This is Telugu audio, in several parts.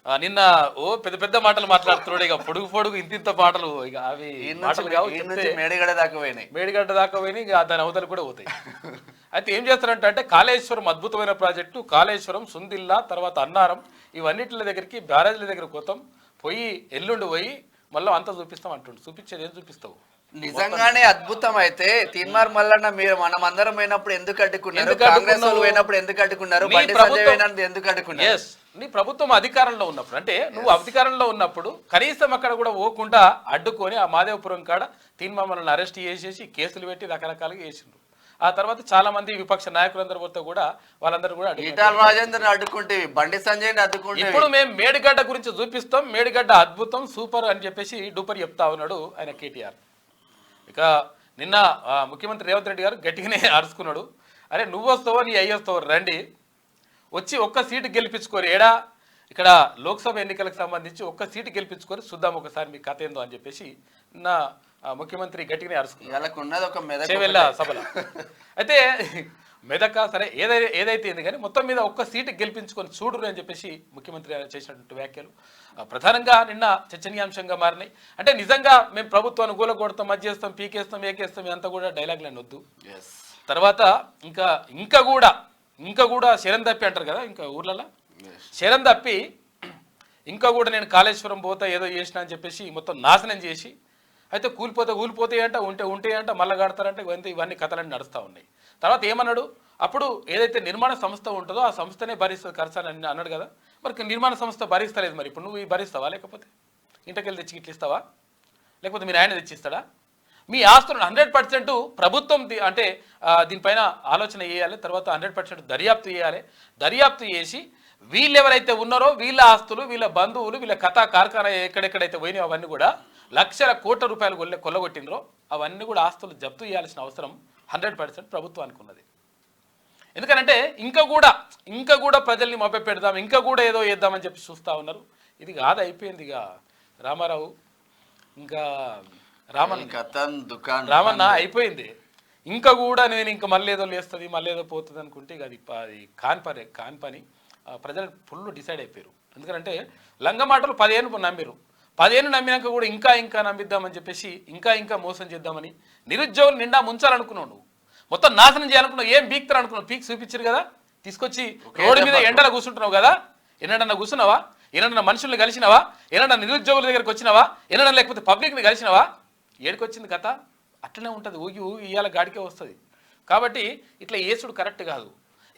నిన్న ఓ పెద్ద పెద్ద మాటలు మాట్లాడుతున్నాడు. ఇక పొడుగు పొడుగు ఇంత మాటలు, ఇక అవి మాటలు కావు. మేడిగడ్డ దాకా పోయినాయి, మేడిగడ్డ దాకా పోయినాయి, ఇక దాని అవతలు కూడా పోతాయి. అయితే ఏం చేస్తారంటే కాళేశ్వరం అద్భుతమైన ప్రాజెక్టు, కాళేశ్వరం, సుందిల్లా, తర్వాత అన్నారం, ఇవన్నిటి దగ్గరికి బ్యారేజ్ల దగ్గర పోతాం, పోయి ఎల్లుండి పోయి మళ్ళీ అంతా చూపిస్తాం అంటుండు. చూపించేది ఏం చూపిస్తావు? నిజంగానే అద్భుతం. అయితే తీన్మార్ మల్లన్న మీరు మనం అందరం పోయినప్పుడు ఎందుకు అడ్డుకున్నారు? కాంగ్రెస్ వాళ్ళు పోయినప్పుడు ఎందుకు అడ్డుకున్నారు? బండి సంజయ్ పోయినప్పుడు ఎందుకు అడ్డుకున్నారు? నీ ప్రభుత్వం అధికారంలో ఉన్నప్పుడు, అంటే నువ్వు అధికారంలో ఉన్నప్పుడు కనీసం అక్కడ కూడా పోకుండా అడ్డుకొని ఆ మాదేవపురం కాడ తీన్మార్మలను అరెస్ట్ చేసేసి కేసులు పెట్టి రకరకాలుగా చేసిండ్రు. ఆ తర్వాత చాలా మంది విపక్ష నాయకులందరూ పోతే కూడా వాళ్ళందరూ కూడా ఈటల రాజేందర్ అడ్డుకుంటే, బండి సంజయ్ అడ్డుకుంటే. ఇప్పుడు మేము మేడిగడ్డ గురించి చూపిస్తాం, మేడిగడ్డ అద్భుతం సూపర్ అని చెప్పేసి డూపర్ చెప్తా ఉన్నాడు ఆయన కేటీఆర్. ఇక నిన్న ముఖ్యమంత్రి రేవంత్ రెడ్డి గారు గట్టిగానే అరుచుకున్నాడు. అరే నువ్వు వస్తావో నీ అయ్యి వస్తావో రండి, వచ్చి ఒక్క సీటు గెలిపించుకోరు. ఏడా ఇక్కడ లోక్సభ ఎన్నికలకు సంబంధించి ఒక్క సీటు గెలిపించుకొని చూద్దాం ఒకసారి మీ కథ ఏందో అని చెప్పేసి నిన్న ముఖ్యమంత్రి గట్టిగానే అరుచుకున్నాడు సభలో. అయితే మెదక సరే ఏదైతే ఏంది కానీ మొత్తం మీద ఒక్క సీటు గెలిపించుకొని చూడరు అని చెప్పేసి ముఖ్యమంత్రి చేసినటువంటి వ్యాఖ్యలు ప్రధానంగా నిన్న చర్చనీయాంశంగా మారినాయి. అంటే నిజంగా మేము ప్రభుత్వాన్ని గూలగొడతాం, అది చేస్తాం, పీకేస్తాం, ఏకేస్తాం, ఇదంతా కూడా డైలాగ్లు వద్దు. తర్వాత ఇంకా కూడా శరం తప్పి అంటారు కదా, ఇంకా ఊర్లలో శరం తప్పి ఇంకా కూడా నేను కాళేశ్వరం పోతా ఏదో చేసిన అని చెప్పేసి మొత్తం నాశనం చేసి, అయితే కూలిపోతాయి అంట, ఉంటే అంట, మళ్ళీ కడతారంటే ఇవన్నీ కథలన్నీ నడుస్తూ ఉన్నాయి. తర్వాత ఏమన్నాడు, అప్పుడు ఏదైతే నిర్మాణ సంస్థ ఉంటుందో ఆ సంస్థనే భరిస్తుంది ఖర్చు అని అన్నాడు కదా. మరి నిర్మాణ సంస్థ భరిస్తలేదు, మరి ఇప్పుడు నువ్వు భరిస్తావా? లేకపోతే ఇంటకెళ్ళి తెచ్చి ఇట్లా ఇస్తావా? లేకపోతే మీరు ఆయన తెచ్చిస్తాడా? మీ ఆస్తులను 100% ప్రభుత్వం అంటే దీనిపైన ఆలోచన చేయాలి. తర్వాత 100% దర్యాప్తు చేయాలి. దర్యాప్తు చేసి వీళ్ళు ఎవరైతే ఉన్నారో వీళ్ళ ఆస్తులు, వీళ్ళ బంధువులు, వీళ్ళ కథా కార్ఖానా ఎక్కడెక్కడైతే పోయినాయో అవన్నీ కూడా లక్షల కోట్ల రూపాయలు కొల్లగొట్టినరో అవన్నీ కూడా ఆస్తులు జప్తు చేయాల్సిన అవసరం 100% ప్రభుత్వానికి ఉన్నది. ఎందుకంటే ఇంకా కూడా ప్రజల్ని మభ్య పెడదాం, ఇంకా కూడా ఏదో చేద్దామని చెప్పి చూస్తూ ఉన్నారు. ఇది కాదు, అయిపోయింది. ఇక రామారావు ఇంకా రామన్న అయిపోయింది. ఇంకా కూడా నేను ఇంకా మళ్ళీ ఏదో లేస్తుంది, మళ్ళీ ఏదో పోతుంది అనుకుంటే ఇక అది కాని పని. ప్రజలు ఫుల్ డిసైడ్ అయిపోయారు. ఎందుకంటే లంగ మాటలు 10 ఏళ్ళు నమ్మిరు. 10 ఏళ్ళు నమ్మినాక కూడా ఇంకా నమ్మిద్దామని చెప్పేసి ఇంకా మోసం చేద్దామని నిరుద్యోగులు నిండా ముంచాలనుకున్నావు. నువ్వు మొత్తం నాశనం చేయాలనుకున్నావు. ఏం పీక్తారు అనుకున్నావు? పీక్ చూపించారు కదా, తీసుకొచ్చి రోడ్డు మీద ఎండలో కూర్చుంటున్నావు కదా. ఎన్నడన్నా కూర్చున్నావా? ఎన్నడన్నా మనుషుల్ని కలిసినావా? ఎన్నడన్నా నిరుద్యోగుల దగ్గరికి వచ్చినావా? ఎన్నడన్నా లేకపోతే పబ్లిక్ని కలిసినావా? ఏడికొచ్చింది కథ అట్లనే ఉంటుంది. ఊగి ఇవాళ గాడికే వస్తుంది. కాబట్టి ఇట్లా ఏసుడు కరెక్ట్ కాదు.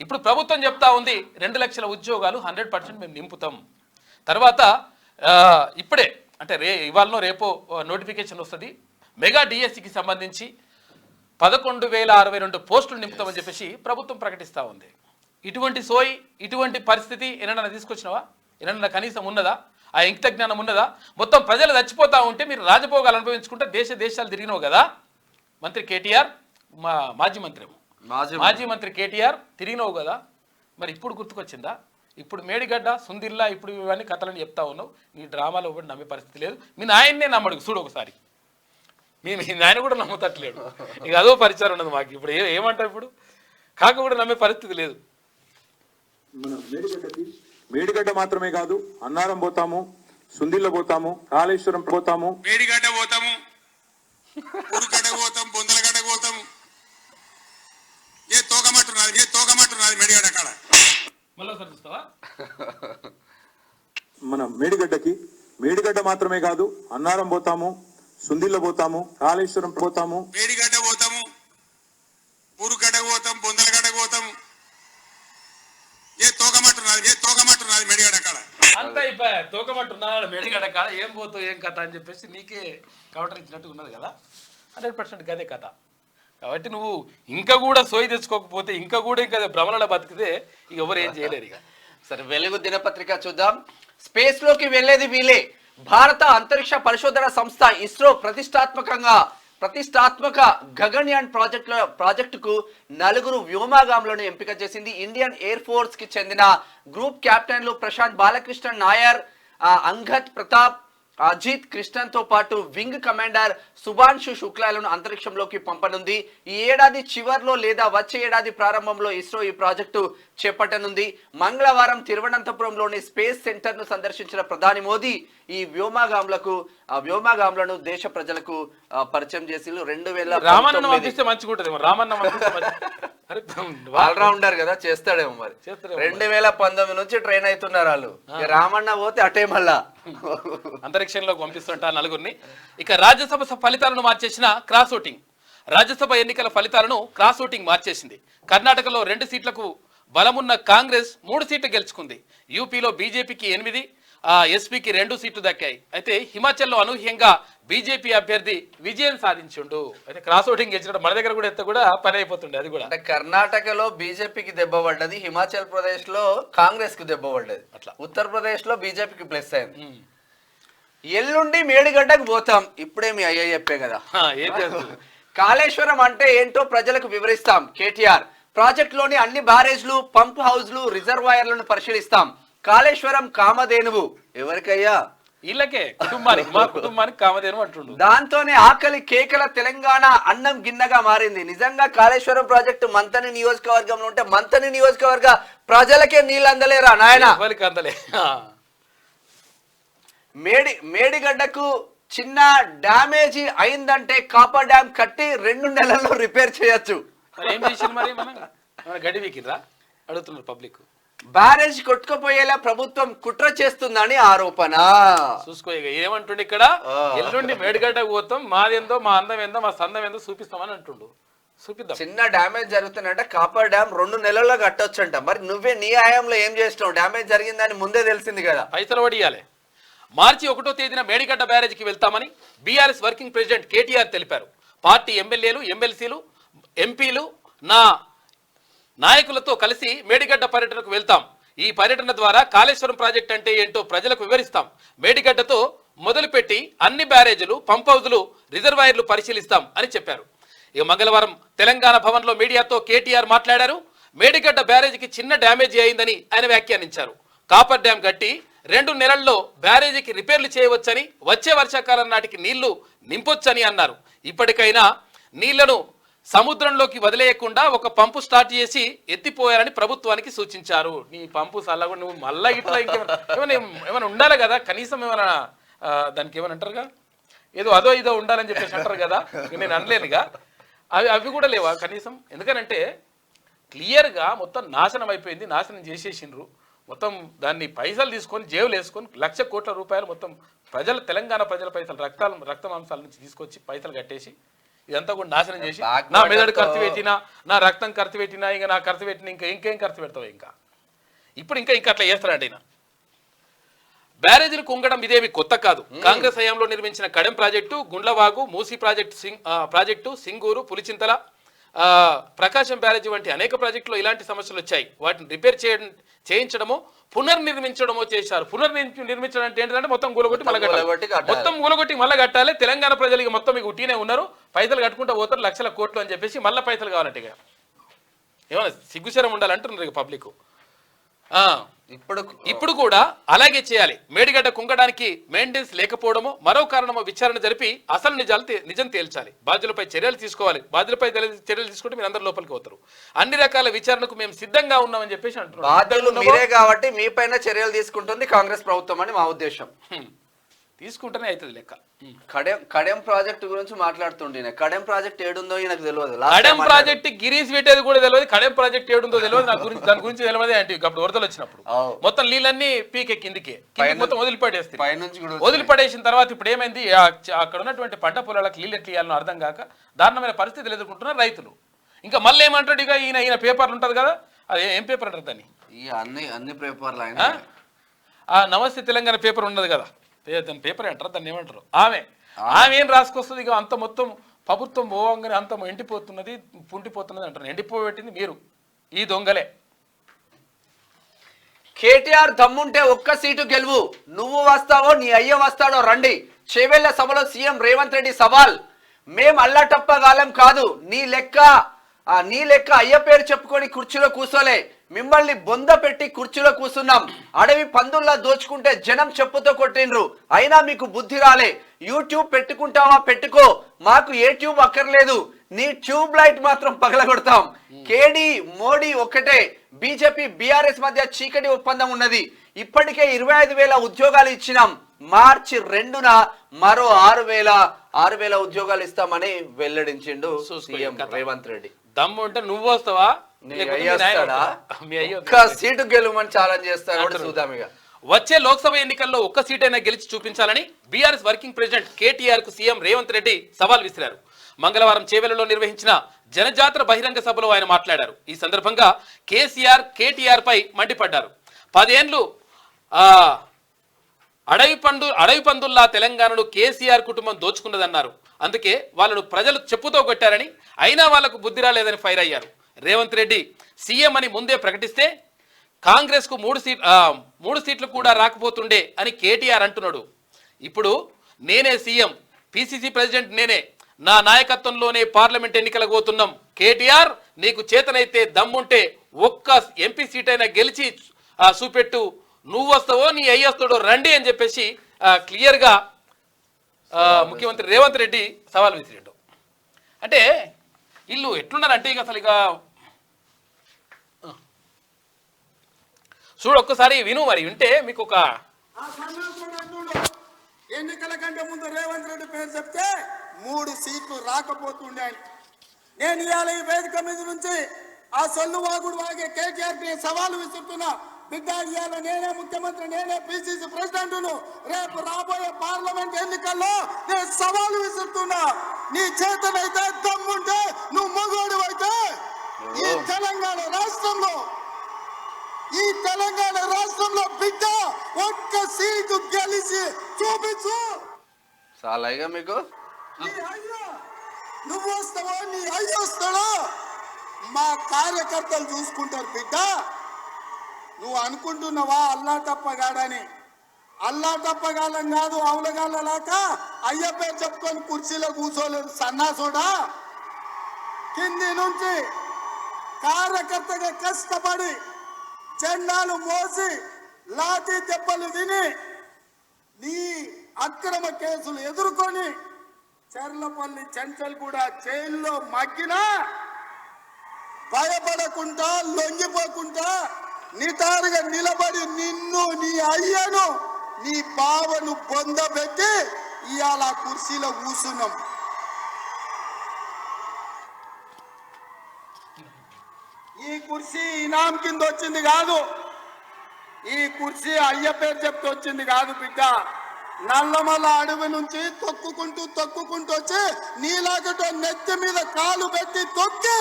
ఇప్పుడు ప్రభుత్వం చెప్తా ఉంది 2 లక్షల ఉద్యోగాలు 100% మేము నింపుతాం. తర్వాత ఇప్పుడే అంటే ఇవాళనో రేపో నోటిఫికేషన్ వస్తుంది. మెగా డిఎస్సికి సంబంధించి 11,062 పోస్టులు నింపుతామని చెప్పేసి ప్రభుత్వం ప్రకటిస్తూ ఉంది. ఇటువంటి పరిస్థితి ఏమన్నా తీసుకొచ్చినావా? ఏమన్నా కనీసం ఉన్నదా? ఆ ఇంకిత జ్ఞానం ఉన్నదా? మొత్తం ప్రజలు చచ్చిపోతూ ఉంటే మీరు రాజభోగాలు అనుభవించుకుంటే దేశాలు తిరిగినావు కదా. మంత్రి కేటీఆర్, మాజీ మంత్రి కేటీఆర్ తిరిగినావు కదా. మరి ఇప్పుడు గుర్తుకొచ్చిందా? ఇప్పుడు మేడిగడ్డ, సుందిల్లా, ఇప్పుడు ఇవన్నీ కథలని చెప్తా ఉన్నావు. నీ డ్రామాలో కూడా నమ్మే పరిస్థితి లేదు. మీ నాయన్నే నమ్మడు చూడు ఒకసారి. మీ నాయన కూడా నమ్ముతట్లేడు. ఇక అదో పరిచయం ఉన్నది మాకు. ఇప్పుడు ఏమంటారు? ఇప్పుడు కాక కూడా నమ్మే పరిస్థితి లేదు. మేడిగడ్డ మాత్రమే కాదు, అన్నారం పోతాము, సుందిల్ల పోతాము, కాళేశ్వరం పోతాము, మేడిగడ్డ పోతాము, ఊరుగడ్డ పోతాం, బొందలగడ్డ పోతాము. ఏ తోకమట్టున్నది మేడిగడ్డ కాడ. మన మేడిగడ్డ మాత్రమే కాదు, అన్నారం పోతాము, సుందిల్ల పోతాము, కాళేశ్వరం పోతాము, మేడిగడ్డ పోతాము, ఊరుగడ్డ పోతాం, బొందలగడ్డ పోతాము. ఏ తోకమట్టున్నది మేడిగడ్డ కాడ. అంత అయిపోయా. తోకమట్టున్నాడు మేడిగడ్డ కాడ. ఏం పోతావు, ఏం కథ అని చెప్పేసి నీకే కౌంటర్ ఇచ్చినట్టు ఉన్నది కదా. 100% గదే కథ. కాబట్టి నువ్వు ఇంకా కూడా సోయి తెచ్చుకోకపోతే, ఇంకా భ్రమలలో బతికితే ఇక ఎవరు ఏం చేయలేరు. ఇక సరే, వెలుగు దినపత్రిక చూద్దాం. స్పేస్ లోకి వెళ్లేది వీలే. భారత అంతరిక్ష పరిశోధన సంస్థ ఇస్రో ప్రతిష్టాత్మక గగన్యాన్ ప్రాజెక్టుకు 4 వ్యోమగాములను ఎంపిక చేసింది. ఇండియన్ ఎయిర్ ఫోర్స్ కి చెందిన గ్రూప్ కెప్టెన్లు ప్రశాంత్ బాలకృష్ణ నాయర్, అంగత్ ప్రతాప్, అజిత్ కృష్ణన్ తో పాటు వింగ్ కమాండర్ సుభాన్షు శుక్లాలను అంతరిక్షంలోకి పంపనుంది. ఈ ఏడాది చివర్లో లేదా వచ్చే ఏడాది ప్రారంభంలో ఇస్రో ఈ ప్రాజెక్టు చేపట్టనుంది. మంగళవారం తిరువనంతపురంలోని స్పేస్ సెంటర్ ను సందర్శించిన ప్రధాని మోదీ ఈ వ్యోమగాములను దేశ ప్రజలకు పరిచయం చేసి 2019 ఆల్రౌండర్ కదా, చేస్తాడేమో మరి. 2019 నుంచి ట్రైన్ అవుతున్నారు వాళ్ళు. రామన్న పోతే అటే మళ్ళా అంతరిక్షంలోకి పంపిస్తుంటారు నలుగురిని. ఇక రాజ్యసభ ఫలితాలను మార్చేసిన క్రాస్ ఓటింగ్. రాజ్యసభ ఎన్నికల ఫలితాలను క్రాస్ ఓటింగ్ మార్చేసింది. కర్ణాటకలో 2 సీట్లకు బలమున్న కాంగ్రెస్ 3 సీట్లు గెలుచుకుంది. యూపీలో బీజేపీకి 8, ఎస్పీకి 2 సీట్లు దక్కాయి. అయితే హిమాచల్లో అనూహ్యంగా బీజేపీ అభ్యర్థి విజయం సాధించుండు. అయితే క్రాస్ ఓటింగ్ గెలిచిన మన దగ్గర కూడా ఎత్త కూడా పని అయిపోతుండే. అది కూడా అంటే కర్ణాటకలో బీజేపీకి దెబ్బ పడ్డది, హిమాచల్ ప్రదేశ్ లో కాంగ్రెస్ కి దెబ్బ పడ్డది, అట్లా ఉత్తరప్రదేశ్ లో బీజేపీకి ప్లస్ అయింది. ఎల్లుండి మేడిగడ్డకు పోతాం. ఇప్పుడే మీ అయ్యా చెప్పే కదా. కాళేశ్వరం అంటే ఏంటో ప్రజలకు వివరిస్తాం. కేటీఆర్ ప్రాజెక్టులోని అన్ని బ్యారేజ్లు, పంప్ హౌజ్లు, రిజర్వాయర్లను పరిశీలిస్తాం. కాళేశ్వరం కామధేనువు ఎవరికయ్యా? వీళ్ళకే, కుటుంబానికి, మా కుటుంబానికి కామధేనువు అంటుండు. దాంతోనే ఆకలి కేకల తెలంగాణ అన్నం గిన్నెగా మారింది. నిజంగా కాళేశ్వరం ప్రాజెక్టు మంతని నియోజకవర్గంలో ఉంటే మంతని నియోజకవర్గ ప్రజలకే నీళ్ళు అందలేరా నాయన? అందలే. మేడిగడ్డకు చిన్న డ్యామేజీ అయిందంటే కాపర్ డ్యామ్ కట్టి 2 నెలల్లో రిపేర్ చేయొచ్చు. ఏం చేసింది మరి? మన గడి వీకిరా అడుగుతున్నారు పబ్లిక్. బ్యారేజ్ కొట్టుకుపోయేలా ప్రభుత్వం కుట్ర చేస్తుందని ఆరోపణ. చూసుకో ఏమంటుండే ఇక్కడ, ఎల్లుండి మేడిగడ్డకు పోతాం, మాదేందో, మా అందం ఏందో, మా సందం ఏందో చూపిస్తామని అంటుండు. చూపిద్దాం. చిన్న డ్యామేజ్ జరుగుతుందంటే కాపర్ డ్యామ్ 2 నెలల్లో కట్టొచ్చంట. మరి నువ్వే నీ హయాంలో ఏం చేసినావు? డ్యామేజ్ జరిగిందని ముందే తెలిసింది కదా. పైసలు వడియాలి. మార్చి 1వ తేదీన మేడిగడ్డ బ్యారేజ్కి వెళ్తామని బీఆర్ఎస్ వర్కింగ్ ప్రెసిడెంట్ కేటీఆర్ తెలిపారు. పార్టీ ఎమ్మెల్యేలు, ఎమ్మెల్సీలు, ఎంపీలు నాయకులతో కలిసి మేడిగడ్డ పర్యటనకు వెళ్తాం. ఈ పర్యటన ద్వారా కాళేశ్వరం ప్రాజెక్ట్ అంటే ఏంటో ప్రజలకు వివరిస్తాం. మేడిగడ్డతో మొదలుపెట్టి అన్ని బ్యారేజీలు, పంప్ హౌజులు, రిజర్వాయర్లు పరిశీలిస్తాం అని చెప్పారు. ఇక మంగళవారం తెలంగాణ భవన్లో మీడియాతో కేటీఆర్ మాట్లాడారు. మేడిగడ్డ బ్యారేజీకి చిన్న డ్యామేజీ అయిందని ఆయన వ్యాఖ్యానించారు. కాపర్ డ్యామ్ గట్టి 2 నెలల్లో బ్యారేజీకి రిపేర్లు చేయవచ్చని, వచ్చే వర్షాకాలం నాటికి నీళ్లు నింపొచ్చని అన్నారు. ఇప్పటికైనా నీళ్లను సముద్రంలోకి వదిలేయకుండా ఒక పంపు స్టార్ట్ చేసి ఎత్తిపోయారని ప్రభుత్వానికి సూచించారు. నీ పంపు సల్లగా నువ్వు మళ్ళా ఇట్లా ఏమైనా ఉండాలి కదా, కనీసం ఏమైనా దానికి ఏమైనా అంటారుగా, ఏదో అదో ఇదో ఉండాలని చెప్పేసి అంటారు కదా. నేను అనలేనుగా, అవి కూడా లేవా కనీసం? ఎందుకనంటే క్లియర్గా మొత్తం నాశనం అయిపోయింది, నాశనం చేసేసిండ్రు. మొత్తం దాన్ని పైసలు తీసుకొని జేబులు వేసుకొని 1,00,000 కోట్ల రూపాయలు మొత్తం తెలంగాణ ప్రజల పైసలు, రక్త మాంసాల నుంచి తీసుకొచ్చి పైసలు కట్టేసి ఇదంతా కూడా నాశనం చేసి, నా మెదడు ఖర్చు పెట్టినా, నా రక్తం ఖర్చు పెట్టినా, ఇంకా నా ఖర్చు పెట్టినా ఇంకేం ఖర్చు పెడతావు? ఇప్పుడు ఇంకా అట్లా చేస్తారంట ఆయన. బ్యారేజీలు కుంగడం ఇదేమి కొత్త కాదు. కాంగ్రెస్ హయాంలో నిర్మించిన కడెం ప్రాజెక్టు, గుండ్లవాగు, మూసీ ప్రాజెక్టు, సింగూరు, పులిచింతల, ప్రకాశం బ్యారేజీ వంటి అనేక ప్రాజెక్టులో ఇలాంటి సమస్యలు వచ్చాయి. వాటిని రిపేర్ చేయించడమో పునర్నిర్మించడమో చేశారు. పునర్నిర్మించడం అంటే ఏంటంటే మొత్తం కూలగొట్టి మళ్ళీ కట్టాలి. తెలంగాణ ప్రజలకి మొత్తం మీకు ఉట్టినే ఉన్నారు, పైసలు కట్టుకుంటూ పోతారు 1,00,000 కోట్లు అని చెప్పేసి మళ్ళీ పైసలు కావాలంటే ఏమన్నా సిగ్గుశరం ఉండాలంటున్నారు ఇక పబ్లిక్. ఇప్పుడు కూడా అలాగే చేయాలి. మేడిగడ్డ కుంగడానికి మెయింటెనెన్స్ లేకపోవడమో మరో కారణమో విచారణ జరిపి అసలు నిజం తేల్చాలి. బాధ్యులపై చర్యలు తీసుకోవాలి. బాధ్యులపై చర్యలు తీసుకుంటే మీరు అందరు లోపలికి పోతారు. అన్ని రకాల విచారణకు మేము సిద్ధంగా ఉన్నామని చెప్పేసి అంటున్నారు. బాధ్యులు మీరే కాబట్టి మీ పైన చర్యలు తీసుకుంటుంది కాంగ్రెస్ ప్రభుత్వం అని మా ఉద్దేశం. తీసుకుంటేనే అవుతుంది లెక్క. కడెం ప్రాజెక్టు గురించి మాట్లాడుతుండే. కడెం ప్రాజెక్ట్ ఏడుందో నాకు తెలియదు. కడెం ప్రాజెక్ట్ గిరీస్ పెట్టేది కూడా తెలియదు. కడెం ప్రాజెక్ట్ ఏడుందో తెలియదు. దాని గురించి తెలియదే అంటే అప్పుడు వరదలు వచ్చినప్పుడు మొత్తం నీళ్ళన్నీ పీకే కిందికి మొత్తం వదిలిపడేసిన తర్వాత ఇప్పుడు ఏమైంది, అక్కడ ఉన్నటువంటి పంట పొలాలకు నీళ్ళు ఎట్లా ఇవ్వాలని అర్థం కాక దారుణమైన పరిస్థితులు ఎదుర్కొంటున్నారు రైతులు. ఇంకా మళ్ళీ ఏమంటాడు, ఇక ఈయన పేపర్లు ఉంటుంది కదా, అది ఏం పేపర్ అంటారు దాన్ని, అన్ని పేపర్లు, నమస్తే తెలంగాణ పేపర్ ఉన్నది కదా, దాని పేపర్ అంటారు, దాన్ని ఏమంటారు, ఆమె ఏం రాసుకొస్తుంది. ఇక అంత మొత్తం ప్రభుత్వం పోవంగానే అంత ఎండిపోతున్నది, పుంటిపోతున్నది అంటారు. ఎండిపోబెట్టింది మీరు, ఈ దొంగలే. కేటీఆర్ దమ్ముంటే ఒక్క సీటు గెలువు, నువ్వు వస్తావో నీ అయ్య వస్తాడో రండి. చేవెళ్ల సభలో సీఎం రేవంత్ రెడ్డి సవాల్. మేం అల్లటప్పగాలం కాదు, నీ లెక్క అయ్య పేరు చెప్పుకొని కుర్చీలో కూర్చోలే, మిమ్మల్ని బొంద పెట్టి కుర్చీలో కూర్చున్నాం. అడవి పందుల్లా దోచుకుంటే జనం చెప్పుతో కొట్టిండ్రు, అయినా మీకు బుద్ధి రాలే. యూట్యూబ్ పెట్టుకుంటావా పెట్టుకో, మాకు ఏ ట్యూబ్ అక్కర్లేదు, నీ ట్యూబ్ లైట్ మాత్రం పగలగొడతాం. కేడి మోడీ ఒక్కటే, బీజేపీ బీఆర్ఎస్ మధ్య చీకటి ఒప్పందం ఉన్నది. ఇప్పటికే 25,000 ఉద్యోగాలు ఇచ్చినాం. మార్చి 2న మరో 6,000 ఉద్యోగాలు ఇస్తామని వెల్లడించిండు సీఎం రేవంత్ రెడ్డి. దమ్ము ఉంటే నువ్వు వస్తావా, ఒక్క సీటు గెలువమని ఛాలెంజ్ చేస్తాడు. చూద్దాం ఇక. వచ్చే లోక్సభ ఎన్నికల్లో ఒక్క సీటైనా గెలిచి చూపించాలని బీఆర్ఎస్ వర్కింగ్ ప్రెసిడెంట్ కేటీఆర్ కు సీఎం రేవంత్ రెడ్డి సవాల్ విసిరారు. మంగళవారం చేవెళ్లలో నిర్వహించిన జనజాతర బహిరంగ సభలో ఆయన మాట్లాడారు. ఈ సందర్భంగా కేటీఆర్ పై మండిపడ్డారు. 10 ఏళ్లు అడవి పందుల్లా తెలంగాణను కేసీఆర్ కుటుంబం దోచుకున్నదన్నారు. అందుకే వాళ్ళను ప్రజలు చెప్పుతో కొట్టారని, అయినా వాళ్లకు బుద్ధి రాలేదని ఫైర్ అయ్యారు. రేవంత్ రెడ్డి సీఎం అని ముందే ప్రకటిస్తే కాంగ్రెస్ కు 3 సీట్లు కూడా రాకపోతుండే అని కేటీఆర్ అంటున్నాడు. ఇప్పుడు నేనే సీఎం, పిసిసి ప్రెసిడెంట్ నేనే, నా నాయకత్వంలోనే పార్లమెంట్ ఎన్నికలకు పోతున్నాం. కేటీఆర్ నీకు చేతనైతే దమ్ముంటే ఒక్క ఎంపీ సీట్ అయినా గెలిచి చూపెట్టు, నువ్వు వస్తావో నీ అయ్యొస్తాడో రండి అని చెప్పేసి క్లియర్గా ముఖ్యమంత్రి రేవంత్ రెడ్డి సవాల్ విసిరాడు. అంటే వీళ్ళు ఎట్లున్నారంటే ఇక అసలు ఇక చూడు, ఒక్కసారి విను, మరి వింటే మీకు ఒక ఎన్నికల కంటే ముందు రేవంత్ రెడ్డి పేరు చెప్తే 3 సీట్లు రాకపోతుండే. నేను ఇవాళ ఈ వేదిక మీద నుంచి ఆ సొల్లు వాగుడు వాగే కేటీఆర్ సవాలు విసురుతున్నా. బిడ్డ, ఇవాళ నేనే ముఖ్యమంత్రి, నేనే పిసిసి ప్రెసిడెంట్ను. రేపు రాబోయే పార్లమెంట్ ఎన్నికల్లో నేను సవాలు విసురుతున్నా. నీ చేతనైతే దమ్ముంటే, నువ్వు మగోడు అయితే ఈ తెలంగాణ రాష్ట్రంలో బిడ్డ ఒక్క సీటు గెలిచి చూపించు. చాలాగా మీకు. నువ్వు వస్తావో నీ అయ్యి వస్తాడో మా కార్యకర్తలు చూసుకుంటారు బిడ్డ. నువ్వు అనుకుంటున్నావా అల్లా తప్పగాడని? అల్లా తప్పగాలం కాదు, అవులగాళ్ళలాక అయ్య పేరు చెప్పుకొని కుర్చీలో కూర్చోలేదు సన్నాసోడా. కింది నుంచి కార్యకర్తగా కష్టపడి జెండాలు మోసి లాఠీ దెబ్బలు తిని నీ అక్రమ కేసులు ఎదుర్కొని చెర్లపల్లి చెంచల్ కూడా జైల్లో మగ్గినా భయపడకుండా లొంగిపోకుండా నిటారుగా నిలబడి నిన్ను, నీ అయ్యను, నీ బావను పొందబెట్టి ఇవాళ కుర్చీలో కూర్చున్నాం. ఈ కుర్చీ ఇనాం కింద వచ్చింది కాదు, ఈ కుర్చీ అయ్య పేరు చెప్తూ వచ్చింది కాదు బిడ్డ. నల్లమల్ల అడవి నుంచి తొక్కుకుంటూ వచ్చి నీలాగటో నెత్తి మీద కాలు పెట్టి తొక్కి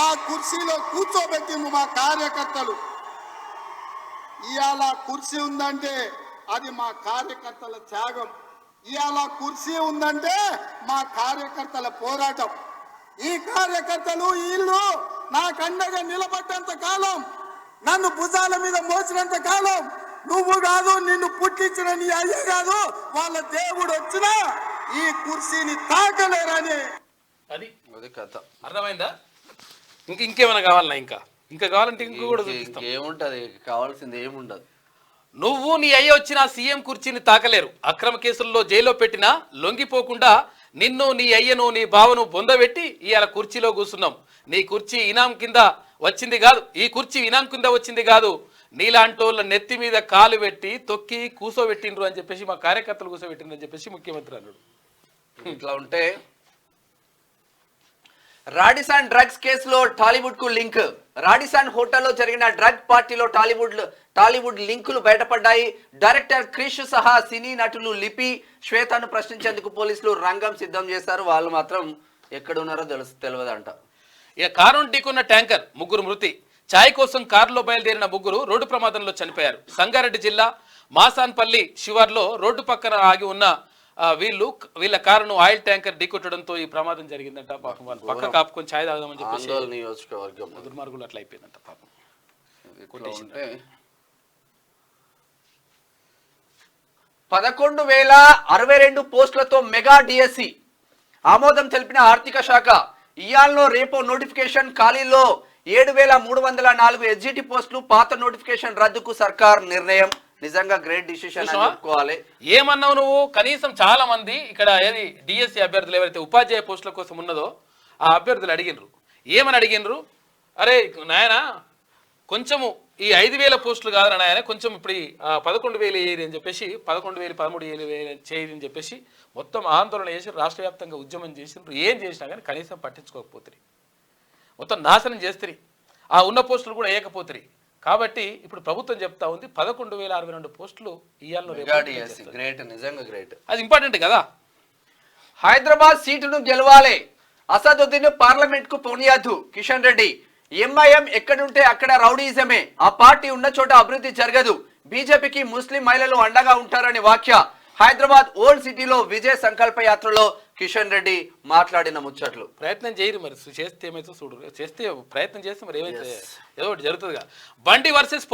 ఆ కుర్చీలో కూర్చోబెట్టింది మా కార్యకర్తలు. ఇవాళ కుర్చీ ఉందంటే అది మా కార్యకర్తల త్యాగం. ఇవాళ కుర్చీ ఉందంటే మా కార్యకర్తల పోరాటం. ఈ కార్యకర్తలు వీళ్ళు నాకు అండగా నిలబడ్డంత కాలం, నన్ను భుజాల మీద మోసినంత కాలం, నువ్వు కాదు, నిన్ను పుట్టించిన నీ అయ్య కాదు, వాళ్ళ దేవుడు వచ్చినా ఈ కుర్చీని తాకలేరని. అది కథ అర్థమైందా? ఇంకేమైనా కావాలన్నా? ఇంకా కావాలంటే ఇంకో కూడా ఏముంటది, కావాల్సింది ఏముండదు. నువ్వు నీ అయ్య వచ్చిన సీఎం కుర్చీని తాకలేరు. అక్రమ కేసుల్లో జైల్లో పెట్టినా లొంగిపోకుండా నిన్ను, నీ అయ్యను, నీ బావను బొందబెట్టి ఇవాళ కుర్చీలో కూర్చున్నాం. నీ కుర్చీ ఇనాం కింద వచ్చింది కాదు, ఈ కుర్చీ ఇనాం కింద వచ్చింది కాదు, నీలాంటోళ్ళ నెత్తి మీద కాలు పెట్టి తొక్కి కూసోబెట్టిండ్రు అని చెప్పేసి, మా కార్యకర్తలు కూసోబెట్టిండ్రు అని చెప్పేసి ముఖ్యమంత్రి అన్నాడు. ఇట్లా ఉంటే రాడిసాన్ డ్రగ్స్ కేసులో టాలీవుడ్ కు లింక్. రాడిసాన్ హోటల్లో జరిగిన డ్రగ్ పార్టీలో టాలీవుడ్ లింకులు బయటపడ్డాయి. డైరెక్టర్ క్రిష్ సహా సినీ నటులు లిపి, శ్వేతను ప్రశ్నించేందుకు పోలీసులు రంగం సిద్ధం చేశారు. వాళ్ళు మాత్రం ఎక్కడున్నారో తెలియదంట. ఇక కారును ఢీకొన్న ట్యాంకర్, 3 మృతి. ఛాయ్ కోసం కారులో బయలుదేరిన 3 రోడ్డు ప్రమాదంలో చనిపోయారు. సంగారెడ్డి జిల్లా మాసాన్పల్లి శివార్లో రోడ్డు పక్కన ఆగి ఉన్న వీళ్ళ కారును ఆయిల్ ట్యాంకర్ ఢీకొట్టడంతో ఈ ప్రమాదం జరిగిందంట. పాపం వాళ్ళు పక్క కాపుకొని ఛాయ్ తాగుదామని చెప్పేసి దుర్మార్గులు అట్లా అయిపోయిందంట పాపం. 11,062 పోస్టులతో మెగా డిఎస్సి ఆమోదం తెలిపిన ఆర్థిక శాఖ. ఇయాల్లో రేపో నోటిఫికేషన్. ఖాళీలో 7,304 ఎస్జిటి పోస్టులు. పాత నోటిఫికేషన్ రద్దుకు సర్కార్ నిర్ణయం. నిజంగా గ్రేట్ డిసిషన్ అని చెప్పుకోవాలి. ఏమన్నావు నువ్వు? కనీసం చాలా మంది ఇక్కడ ఏది డిఎస్సి అభ్యర్థులు ఎవరైతే ఉపాధ్యాయ పోస్టుల కోసం ఉన్నదో ఆ అభ్యర్థులు అడిగినరు. ఏమని అడిగినరు? అరే నాయన, కొంచెము ఈ 5,000 పోస్టులు కాదని ఆయన కొంచెం ఇప్పుడు 11,000 వేయరు అని చెప్పేసి 11,000 13,000 చేయరు అని చెప్పేసి మొత్తం ఆందోళన చేసి రాష్ట్ర వ్యాప్తంగా ఉద్యమం చేసినారు. ఏం చేసినా కానీ కనీసం పట్టించుకోకపోతుంది, మొత్తం నాశనం చేస్తారు. ఆ ఉన్న పోస్టులు కూడా వేయకపోతుంది. కాబట్టి ఇప్పుడు ప్రభుత్వం చెప్తా ఉంది 11,062 పోస్టులు గ్రేట్. అది ఇంపార్టెంట్ కదా. హైదరాబాద్ సీటును గెలవాలి, అసదుద్దీన్ పార్లమెంట్ కు పోనీయద్దు. కిషన్ రెడ్డి, ఎంఐఎం ఎక్కడుంటే అక్కడ రౌడీజమే, ఆ పార్టీ ఉన్న చోట అభివృద్ధి జరగదు. బీజేపీకి ముస్లిం మహిళలు అండగా ఉంటారని వ్యాఖ్య. హైదరాబాద్ ఓల్డ్ సిటీలో విజయ సంకల్ప యాత్రలో కిషన్ రెడ్డి మాట్లాడిన ముచ్చట్లు. ప్రయత్నం చేయరు, మరి చేస్తే ఏమైతే చూడు, చేస్తే ప్రయత్నం చేస్తే మరి ఏమైతే ఏదో ఒకటి జరుగుతుందిగా. బండి వర్సెస్